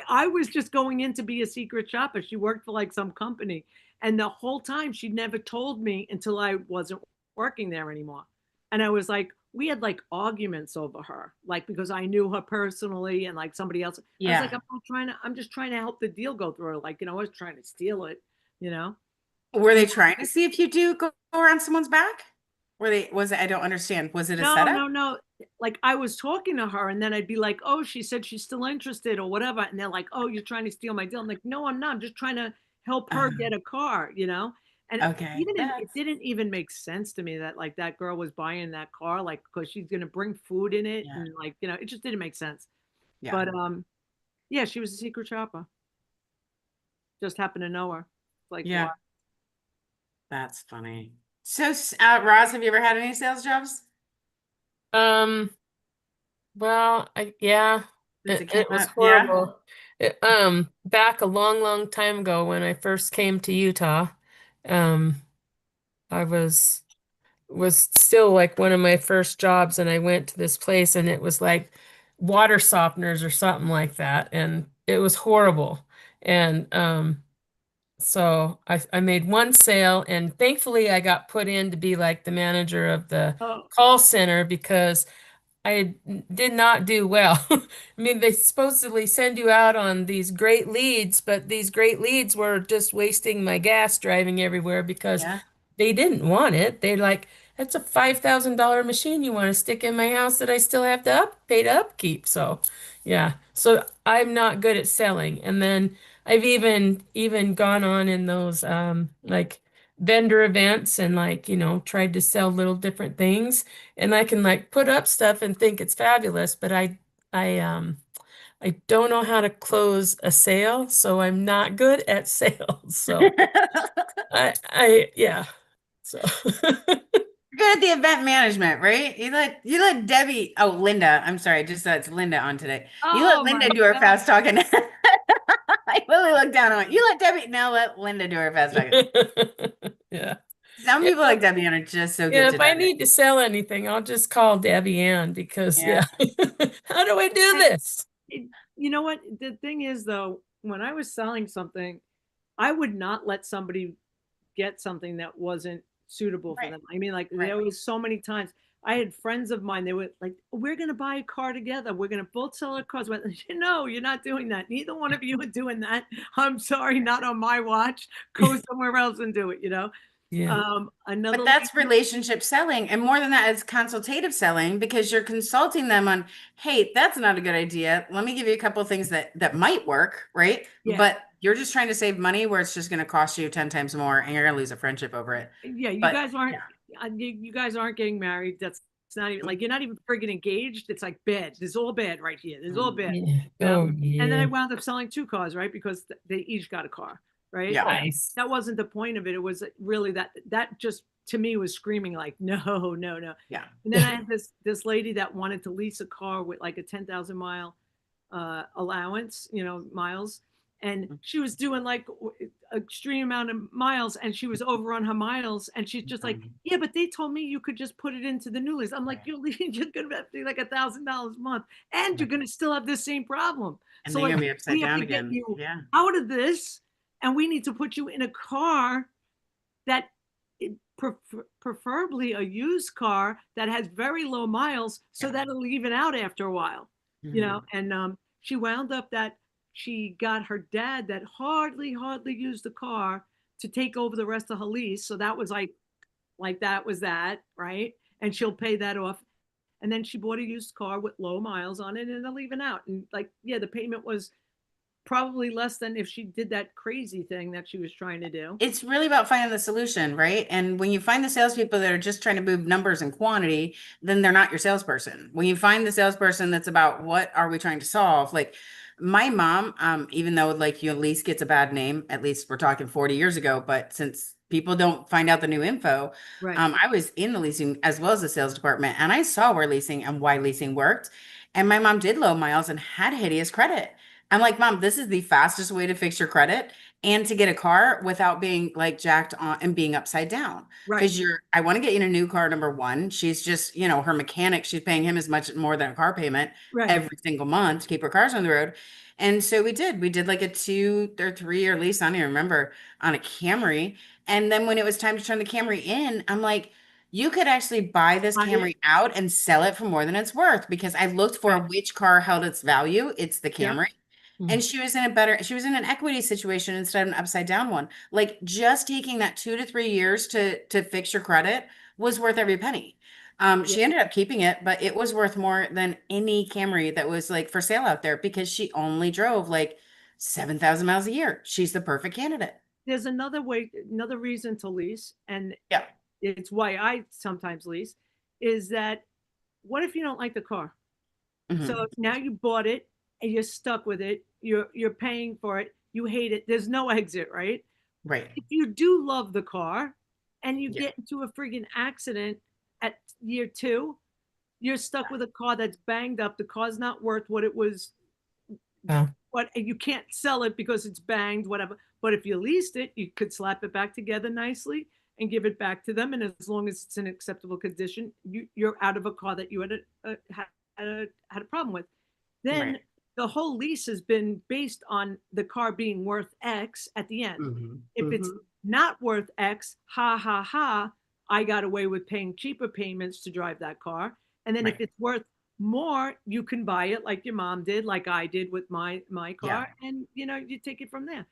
I was just going in to be a secret shopper. She worked for like some company. And the whole time she never told me until I wasn't working there anymore. And I was like, we had like arguments over her, like because I knew her personally and like somebody else. I was like, Yeah. I'm just trying to help the deal go through. Like, I was trying to steal it, you know? Were And they trying to see if you do go around someone's back? Was it, I don't understand. Was it a no, setup? no, no. Like I was talking to her and then I'd be like, oh, she said she's still interested or whatever. And they're like, oh, you're trying to steal my deal. I'm like, no, I'm not. I'm just trying to help her Uh, get a car, And okay. it didn't even make sense to me that like that girl was buying that car, like because she's gonna bring food in it Yeah. and like, it just didn't make sense. Yeah. But yeah, she was a secret shopper. Just happened to know her. Like, Yeah. wow. That's funny. So, Roz, have you ever had any sales jobs Um, well, yeah, since it came it was up? Yeah. horrible. Back a long, long time ago when I first came to Utah, um, I was still like one of my first jobs, and I went to this place, and it was like water softeners or something like that, and it was horrible. And so I made one sale, and thankfully I got put in to be like the manager of the Oh, call center because I did not do well. I mean, they supposedly send you out on these great leads, but these great leads were just wasting my gas driving everywhere because Yeah. they didn't want it. They're like, that's a $5,000 machine you want to stick in my house that I still have to pay to upkeep. So, yeah. So I'm not good at selling. And then I've even gone on in those like vendor events and like, tried to sell little different things. And I can like put up stuff and think it's fabulous, but I don't know how to close a sale, so I'm not good at sales. So yeah. So Good at the event management, right? You let Debbie, oh, Linda, I'm sorry, just it's Linda on today. You let oh my Linda do her God. fast talking. I really looked down on it. You let Debbie, now let Linda do her fast talking. yeah. Some Yeah. people like Debbie Ann are just so good Yeah, to if I dive in. need to sell anything, I'll just call Debbie Ann because Yeah. yeah. How do I do And this? you know what? The thing is, though, when I was selling something, I would not let somebody get something that wasn't suitable for Right. them. I mean, like Right. there was so many times I had friends of mine, they were like, we're going to buy a car together. We're going to both sell our cars. But no, you're not doing that. Neither one of you are doing that. I'm sorry, not on my watch. Go somewhere else and do it. Yeah. Another But that's lady, relationship selling. And more than that, it's consultative selling because you're consulting them on, hey, that's not a good idea. Let me give you a couple of things that might work, right? yeah, But you're just trying to save money where it's just going to cost you 10 times more and you're going to lose a friendship over it. yeah, you But guys aren't, yeah. you guys aren't getting married. That's it's not even like you're not even friggin' engaged. It's like bed. There's all bed right here. There's all bed, Yeah. you know. Oh And then I yeah. wound up selling two cars, right? Because they each got a car, right? Yeah. Nice. That wasn't the point of it. It was really that just to me was screaming like, no, no, no. Yeah. And then I had this lady that wanted to lease a car with like a 10,000 mile allowance, miles. and she was doing like extreme amount of miles, and she was over on her miles, and she's just like, Mhm. yeah, but they told me you could just put it into the new lease. I'm like, Right. you're gonna have to pay like $1,000 a month, and you're Right. gonna still have the same problem. And So then you're like, gonna be upside we have down to get again. you Yeah. out of this, and we need to put you in a car that preferably a used car that has very low miles, so Yeah. that'll even out after a while, Mhm. and she wound up that she got her dad that hardly used the car to take over the rest of her lease, so that was like that was that, right? And she'll pay that off, and then she bought a used car with low miles on it, and they'll even out, and like, yeah, the payment was probably less than if she did that crazy thing that she was trying to do. It's really about finding the solution, right? And when you find the salespeople that are just trying to move numbers and quantity, then they're not your salesperson. When you find the salesperson that's about what are we trying to solve, like my mom, even though like you at least gets a bad name, at least we're talking 40 years ago, but since people don't find out the new info, Right. I was in the leasing as well as the sales department, and I saw where leasing and why leasing worked. And my mom did low miles and had hideous credit. I'm like, Mom, this is the fastest way to fix your credit and to get a car without being like jacked on and being upside down. Right. Because I want to get you in a new car, number one. She's just, her mechanic, she's paying him as much more than a car payment Right. every single month to keep her cars on the road. And so we did. We did like a 2 or 3 year lease, I don't even remember, on a Camry. And then when it was time to turn the Camry in, I'm like, you could actually buy this Buy it. Camry out and sell it for more than it's worth because I looked for Right. which car held its value. It's the Yep. Camry. And she was in an equity situation instead of an upside down one. Like just taking that 2 to 3 years to fix your credit was worth every penny. Yeah. She ended up keeping it, but it was worth more than any Camry that was like for sale out there because she only drove like 7,000 miles a year. She's the perfect candidate. There's another way, another reason to lease, and Yeah. it's why I sometimes lease, is that what if you don't like the car? So Hmm. now you bought it and you're stuck with it. You're paying for it. You hate it. There's no exit, right? Right. If you do love the car and you Yeah. get into a friggin' accident at year two, you're stuck with a car that's banged up. The car's not worth what it was, Yeah. what you can't sell it because it's banged, whatever. But if you leased it, you could slap it back together nicely and give it back to them. And as long as it's in acceptable condition, you're out of a car that you had a problem with. Then Right. the whole lease has been based on the car being worth X at the end. Hmm. If it's Hmm. not worth X, ha ha ha, I got away with paying cheaper payments to drive that car. And then if Right. it's worth more, you can buy it like your mom did, like I did with my Yeah. car, and you take it from there.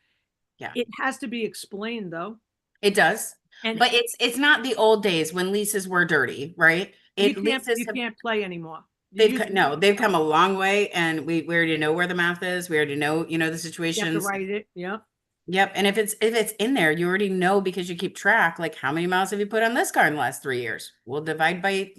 Yeah. It has to be explained though, It does. and But it's not the old days when leases were dirty, right? you It can't leases you have can't play anymore. You they've used to, no, they've come a long way, and we already know where the math is. We already know, the you have to situations. write it. Yep. Yep. And if it's in there, you already know because you keep track, like how many miles have you put on this car in the last 3 years? We'll divide by,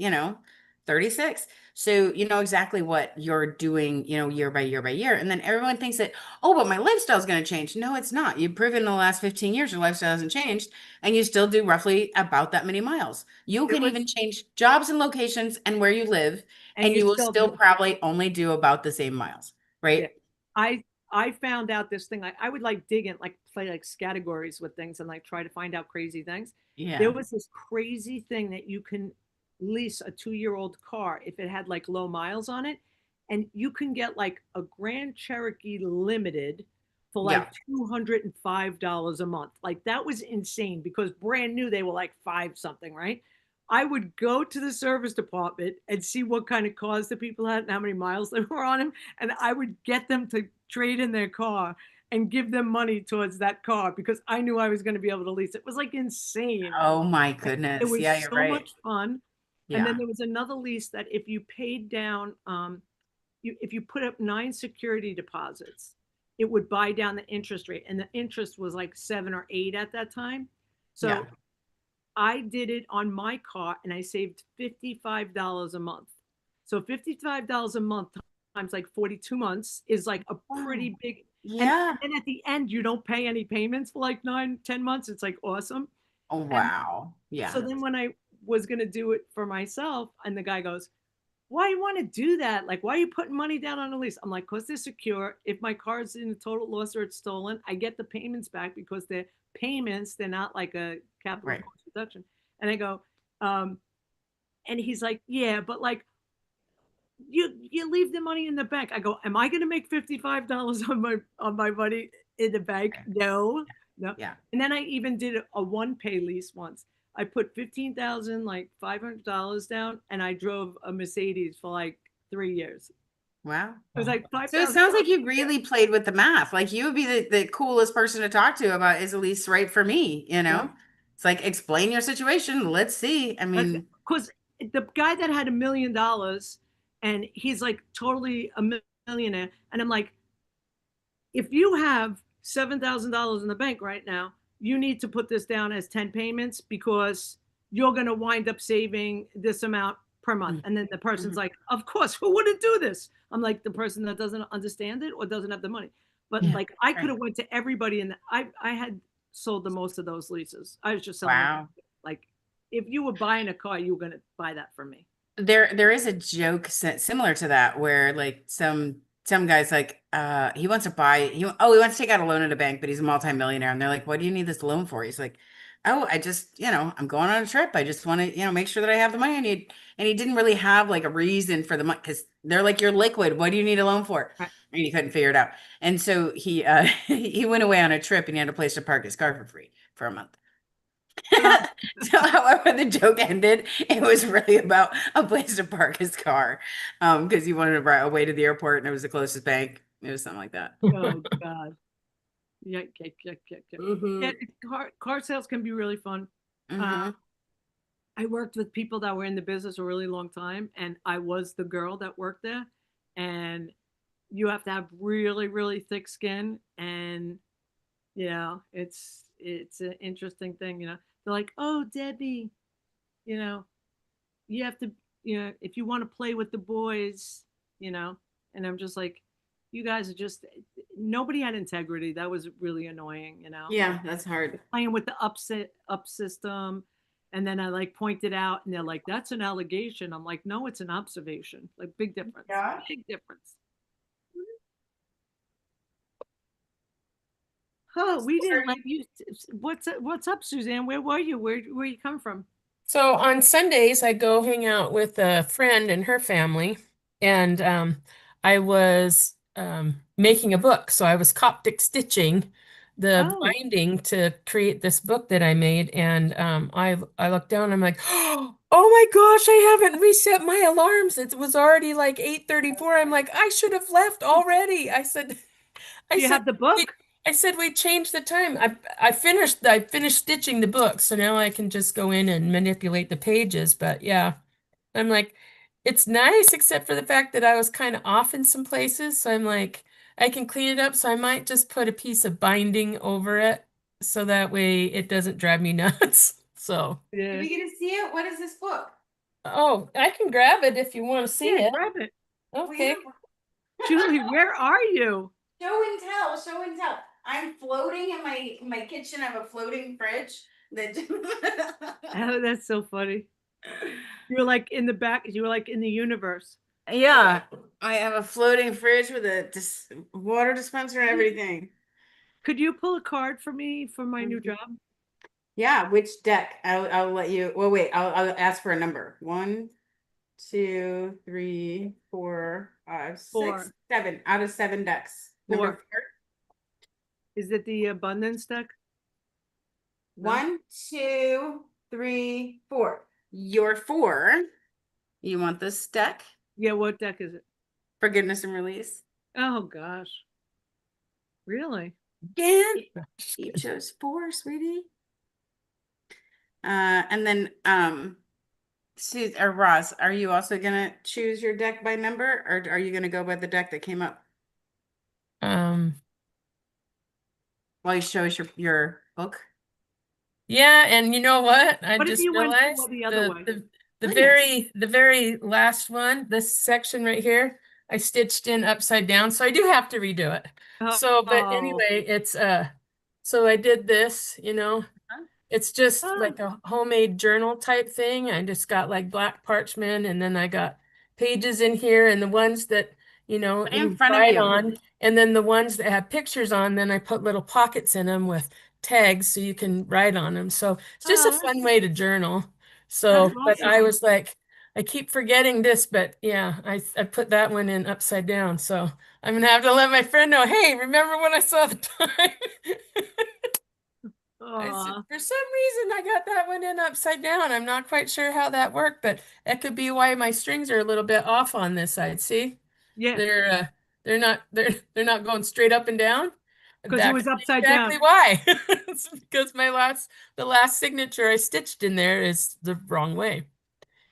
36. So you know exactly what you're doing, year by year by year. And then everyone thinks that, oh, but my lifestyle is going to change. No, it's not. You've proven in the last 15 years your lifestyle hasn't changed, and you still do roughly about that many miles. You It can was, even change jobs and locations and where you live, and and you you will still still do. probably only do about the same miles, Yeah. right? I I found out this thing. I would like dig in, like play like categories with things and like try to find out crazy things. There Yeah. was this crazy thing that you can lease a 2-year-old car if it had like low miles on it. And you can get like a Grand Cherokee Limited for like Yeah. $205 a month. Like that was insane because brand new they were like five something, right? I would go to the service department and see what kind of cars the people had and how many miles they were on them, and I would get them to trade in their car and give them money towards that car because I knew I was going to be able to lease it. It was like insane. Oh my It goodness. was Yeah, you're so right. much fun. And then Yeah. there was another lease that if you paid down, if you put up 9 security deposits, it would buy down the interest rate, and the interest was like 7 or 8 at that time. Yeah. So I did it on my car and I saved $55 a month. So $55 a month times like 42 months is like a Oh, pretty big, yeah. and then at the end you don't pay any payments for like 9, 10 months. It's like awesome. Oh, And wow. so Yeah. then when I was going to do it for myself, and the guy goes, why you want to do that? Like, why are you putting money down on a lease? I'm like, because they're secure. If my car's in a total loss or it's stolen, I get the payments back because they're payments. They're not like a capital Right. cost reduction. And I go, um, and he's like, yeah, but like you leave the money in the bank. I go, am I going to make $55 on my money in the bank? Okay. No, no. Yeah. And then I even did a one pay lease once. I put 15,000 like $500 down, and I drove a Mercedes for like 3 years. Wow. It was like So it 5,000. sounds like you really played with the math. Like you would be the coolest person to talk to about is the lease right for me, you Yeah, know? It's like explain your situation. Let's see. I mean, because the guy that had $1 million, and he's like totally a millionaire, and I'm like, if you have $7,000 in the bank right now, you need to put this down as 10 payments because you're going to wind up saving this amount per month. And then the person's mhm. like, of course, who wouldn't do this? I'm like, the person that doesn't understand it or doesn't have the money. But Yeah. like, I could Right. have went to everybody, and I had sold the most of those leases. I was just selling them. Wow. Like, if you were buying a car, you were going to buy that from me. There is a joke similar to that where like some guys like he wants to buy he wants to take out a loan at a bank, but he's a multimillionaire, and they're like, what do you need this loan for? He's like, oh, I just, I'm going on a trip. I just want to, make sure that I have the money I need. And he didn't really have like a reason for the money because they're like, you're liquid. What do you need a loan for? Right. And he couldn't figure it out. And so he he went away on a trip and he had a place to park his car for free for a month. So, however, the joke ended, it was really about a place to park his car, because he wanted to ride away to the airport, and it was the closest bank. It was something like that. Oh, God. Yeah, yeah, yeah, yeah, yeah. Hmm. Yeah, car sales can be really fun. Hmm. I worked with people that were in the business a really long time, and I was the girl that worked there. And you have to have really, really thick skin, and it's an interesting thing. They're like, "Oh, Debbie, you know, you have to, if you want to play with the boys, you know." And I'm just like, "You guys are just nobody had integrity. That was really annoying, Yeah, that's hard. playing with the up system." And then I like pointed out, and they're like, "That's an allegation." I'm like, "No, it's an observation. Like, big difference. Yeah. Big difference." Oh, we didn't let you. What's up, Suzanne? Where were you? Where you come from? So on Sundays, I go hang out with a friend and her family, and I was making a book. So I was Coptic stitching the Oh, binding to create this book that I made, and I looked down. I'm like, oh my gosh, I haven't reset my alarms. It was already like 8:34. I'm like, I should have left already. I do you said have the we book? I said we changed the time. I finished stitching the book, so now I can just go in and manipulate the pages. But yeah, I'm like, it's nice except for the fact that I was kind of off in some places. So I'm like, I can clean it up. So I might just put a piece of binding over it so that way it doesn't drive me nuts. So, Did Yeah. we get to see it? What is this book? oh, I can grab it if you want to see Yeah, it. grab it. Okay. Julie, where are you? Show and tell. Show and tell. I'm floating in my kitchen. I have a floating fridge that. Oh, that's so funny. You were like in the back. You were like in the universe. Yeah, I have a floating fridge with a water dispenser and everything. Could you pull a card for me for my new Mhm. job? Yeah, which deck? I'll let you. Well, wait. I'll ask for a number. 1, 2, 3, 4, 5, 6, Four. 7 out of 7 decks. Number Four. 4. Is it the abundance deck? No? 1, 2, 3, 4. You're 4. You want this deck? Yeah, what deck is it? Forgiveness and release. Oh gosh. Really? Again, you chose 4, sweetie. And then Sue or Ross, are you also gonna choose your deck by number, or are you gonna go by the deck that came up Um, while you show us your book? Yeah, and you know what? I What if just you went realized the other way? the Goodness. very last one, this section right here, I stitched in upside down, so I do have to redo it. Oh, So, but oh, anyway, so I did this. It's just oh, like a homemade journal type thing. I just got like black parchment and then I got pages in here, and the ones that, Right in you front of write you. on, and then the ones that have pictures on, then I put little pockets in them with tags so you can write on them. So it's just a Oh, fun way to journal. that's So, but I awesome. was like, I keep forgetting this, but yeah, I put that one in upside down. So I'm gonna have to let my friend know, hey, remember when I saw the time? I said, Oh, for some reason, I got that one in upside down. I'm not quite sure how that worked, but that could be why my strings are a little bit off on this side. See, yeah, they're not going straight up and down. because it That was could be upside exactly down. why. It's because the last signature I stitched in there is the wrong way.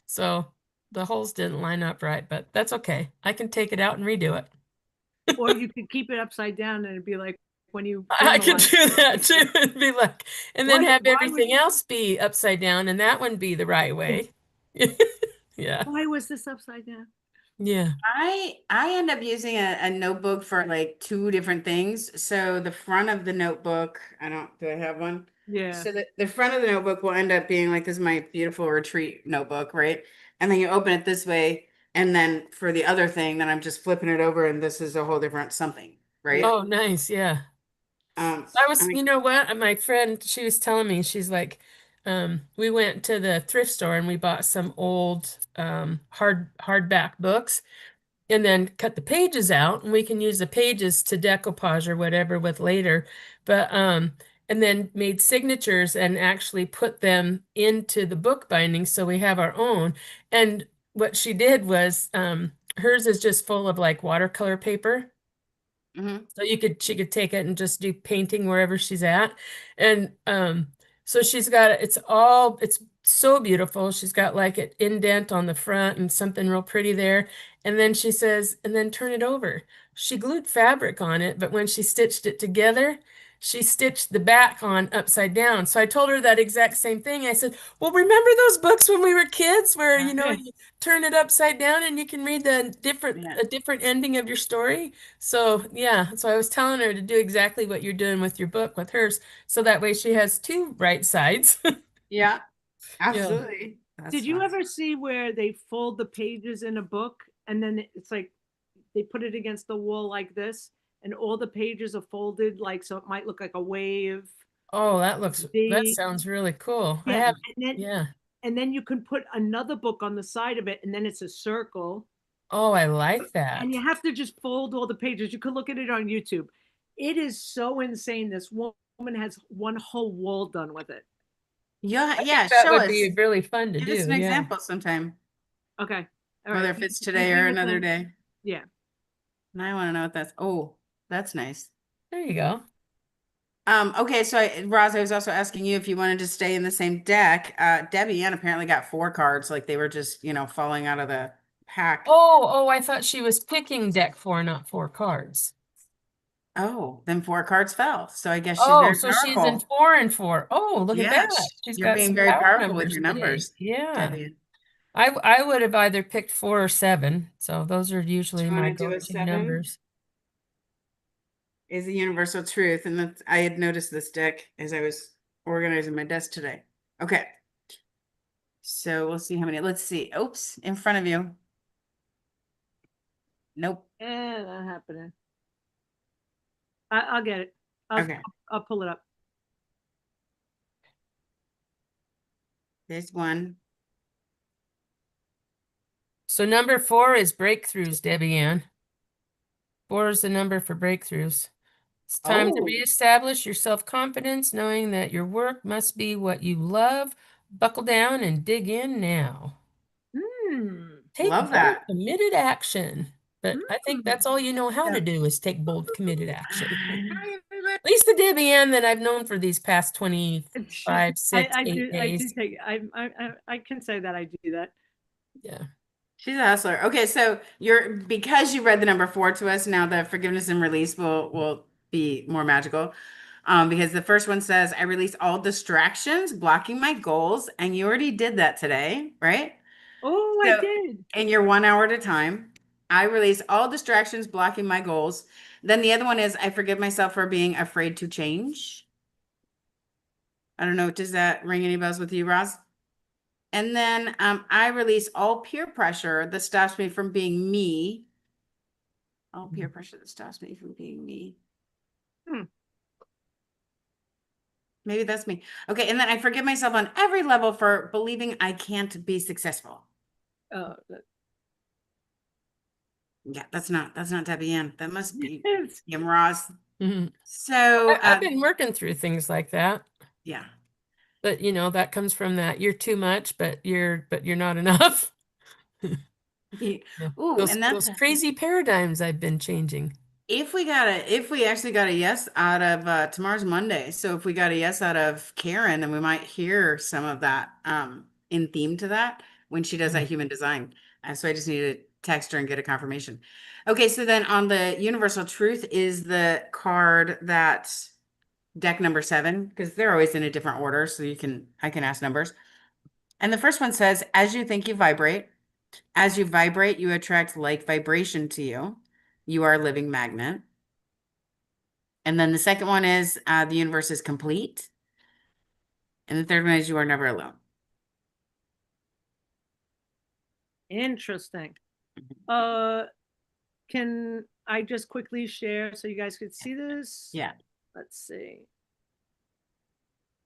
So the holes didn't line up right, but that's okay. I can take it out and redo it. Or you could keep it upside down and it'd be like when you I could formalize do it. that too. It'd be like, and then Why, have why was everything else be upside down, and that one be the right way. Yeah. why was this upside down? Yeah. I end up using a notebook for like two different things. So the front of the notebook, do I have one? Yeah. So the front of the notebook will end up being like, this is my beautiful retreat notebook, right? And then you open it this way. And then for the other thing, then I'm just flipping it over and this is a whole different something, right? Oh, nice. Yeah. Um, I I was, mean, you know what? My friend, she was telling me, she's like, we went to the thrift store and we bought some old hardback books and then cut the pages out, and we can use the pages to decoupage or whatever with later. But and then made signatures and actually put them into the book binding so we have our own. And what she did was hers is just full of like watercolor paper. mhm. So she could take it and just do painting wherever she's at. And so it's so beautiful. She's got like an indent on the front and something real pretty there. And then she says, and then turn it over. She glued fabric on it, but when she stitched it together, she stitched the back on upside down. So I told her that exact same thing. I said, well, remember those books when we were kids where, Yeah. you turn it upside down and you can read Yeah. a different ending of your story? So yeah, so I was telling her to do exactly what you're doing with your book with hers, so that way she has two right sides. Yeah, Yeah. absolutely. That's Did you fun. ever see where they fold the pages in a book and then it's like they put it against the wall like this and all the pages are folded like so it might look like a wave. Oh, that The sounds really cool. I yeah, have, and then yeah. and then you can put another book on the side of it and then it's a circle Oh, I like and that. you have to just fold all the pages. You can look at it on YouTube. It is so insane. This woman has one whole wall done with it. Yeah, I think yeah, that show would us. be really fun to Give us an do. Yeah. example sometime, Okay. All whether right. if it's You today do or your another thing. day. Yeah. And I want to know what that's nice. There you go. Okay, so Roz, I was also asking you if you wanted to stay in the same deck. Debbie Ann apparently got four cards, like they were just, falling out of the pack. Oh, I thought she was picking deck four, not four cards. Oh, then four cards fell. So I guess she's Oh, very so she's in powerful. four and four. Oh, look at that. Yes, She's you're got being some very power powerful with numbers your today. numbers, Yeah. Debbie. I would have either picked four or seven. So those are Do usually you want my to do a go-to seven? numbers. Is the universal truth. And that's, I had noticed this deck as I was organizing my desk today. Okay. So we'll see how many. Let's see. Oops, in front of you. Nope. Not happening. I'll get it. Okay. I'll pull it up. There's one. So number four is breakthroughs, Debbie Ann. Four is the number for breakthroughs. It's time to Oh, reestablish your self-confidence, knowing that your work must be what you love. Buckle down and dig in now. Hmm. Take love bold, that. committed action. But I think Hmm. that's all you know how to Yeah. do is take bold, committed action. At least the Debbie Ann that I've known for these past 25, 6, 8 I do days. take I can say that I do that. Yeah. She's a hustler. Okay, so because you read the number four to us, now the forgiveness and release will be more magical. Because the first one says, I release all distractions, blocking my goals, and you already did that today, right? Oh, I So did. in your 1 hour at a time, I release all distractions, blocking my goals. Then the other one is I forgive myself for being afraid to change. I don't know. Does that ring any bells with you, Roz? And then I release all peer pressure that stops me from being me. All peer pressure that stops me from being me. Maybe that's me. Okay, and then I forgive myself on every level for believing I can't be successful. Oh, Yeah, that's not Debbie Ann. That must be yes. Kim Ross. Mhm. So I've been working through things like that. yeah. But that comes from that you're too much, but you're not enough. Yeah. Ooh, Those and those crazy paradigms I've been changing. if we actually got a yes out of tomorrow's Monday. So if we got a yes out of Karen, then we might hear some of that in theme to that when she does that human design. So I just need to text her and get a confirmation. Okay, so then on the universal truth is the card that deck number 7, because they're always in a different order, so I can ask numbers. And the first one says, as you think, you vibrate. As you vibrate, you attract like vibration to you. You are a living magnet. And then the second one is the universe is complete. And the third one is you are never alone. Interesting. Mm-hmm. Can I just quickly share so you guys could see this? Yeah. Let's see.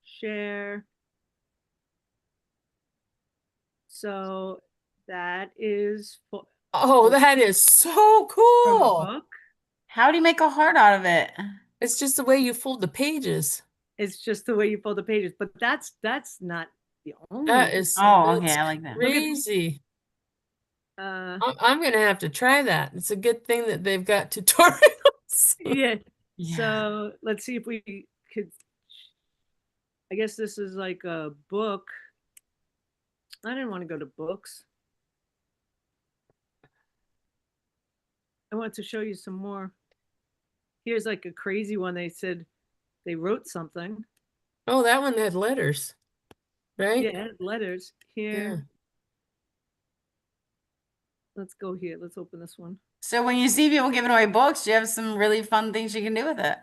Share. So that is Oh, that is so from a cool. book. How do you make a heart out of it? It's just the way you fold the pages. It's just the way you fold the pages, but that's not the only That one. is Oh, okay. that's I like that. Look at crazy. uh I'm gonna have to try that. It's a good thing that they've got tutorials. yeah. Yeah. So let's see if we could. I guess this is like a book. I didn't want to go to books. I want to show you some more. Here's like a crazy one. They said they wrote something. Oh, that one had letters, right? Yeah, letters Yeah. here. Let's go here. Let's open this one. So when you see people giving away books, you have some really fun things you can do with it.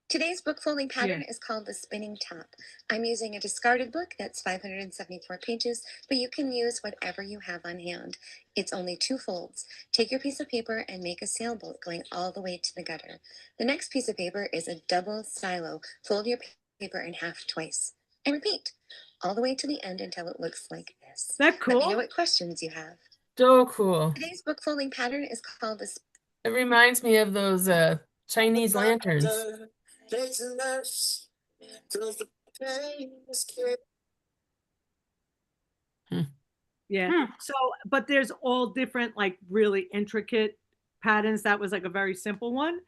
Today's book folding pattern Yeah. is called the spinning top. I'm using a discarded book that's 574 pages, but you can use whatever you have on hand. It's only 2 folds. Take your piece of paper and make a sailboat going all the way to the gutter. The next piece of paper is a double silo. Fold your paper in half twice. And repeat all the way to the end until it looks like this. That Let me know cool? what questions you have. So cool. Today's book folding pattern is called the It reminds me of those Chinese lanterns. Hmm. Yeah. So, but there's all different, like really intricate patterns. That was like a very simple one.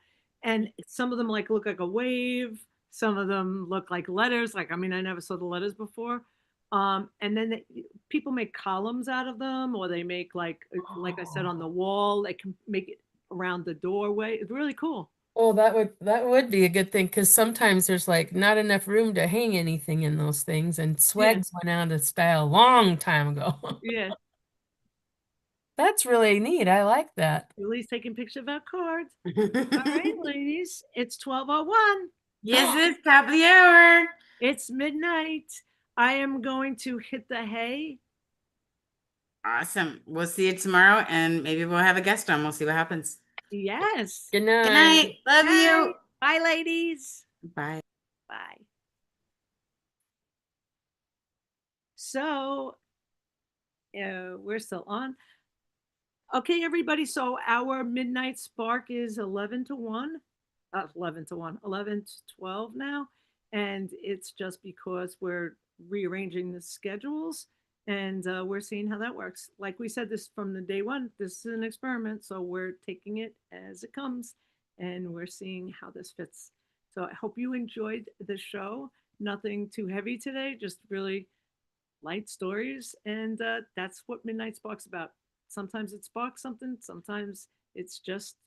And some of them like look like a wave. Some of them look like letters. Like, I mean, I never saw the letters before. And then people make columns out of them, or they make like I said, on the wall, they can make it around the doorway. It's really cool. Oh, that would be a good thing because sometimes there's like not enough room to hang anything in those things, and Yeah. swags went out of style a long time ago. Yeah. That's really neat. I like that. Julie's taking pictures of our cards. All right, ladies, it's 12:01. Yes, it's top of the hour. It's midnight. I am going to hit the hay. Awesome. We'll see you tomorrow, and maybe we'll have a guest on. We'll see what happens. Yes. Good Good night. night. Love you. Bye, ladies. Bye. Bye. So, we're still on. Okay, everybody. So our midnight spark is 11 to 1. 11 to 1, 11 to 12 now. And it's just because we're rearranging the schedules and we're seeing how that works. Like we said, this from the day one, this is an experiment. So we're taking it as it comes and we're seeing how this fits. So I hope you enjoyed the show. Nothing too heavy today, just really light stories. And that's what Midnight Spark's about. Sometimes it sparks something, sometimes it's just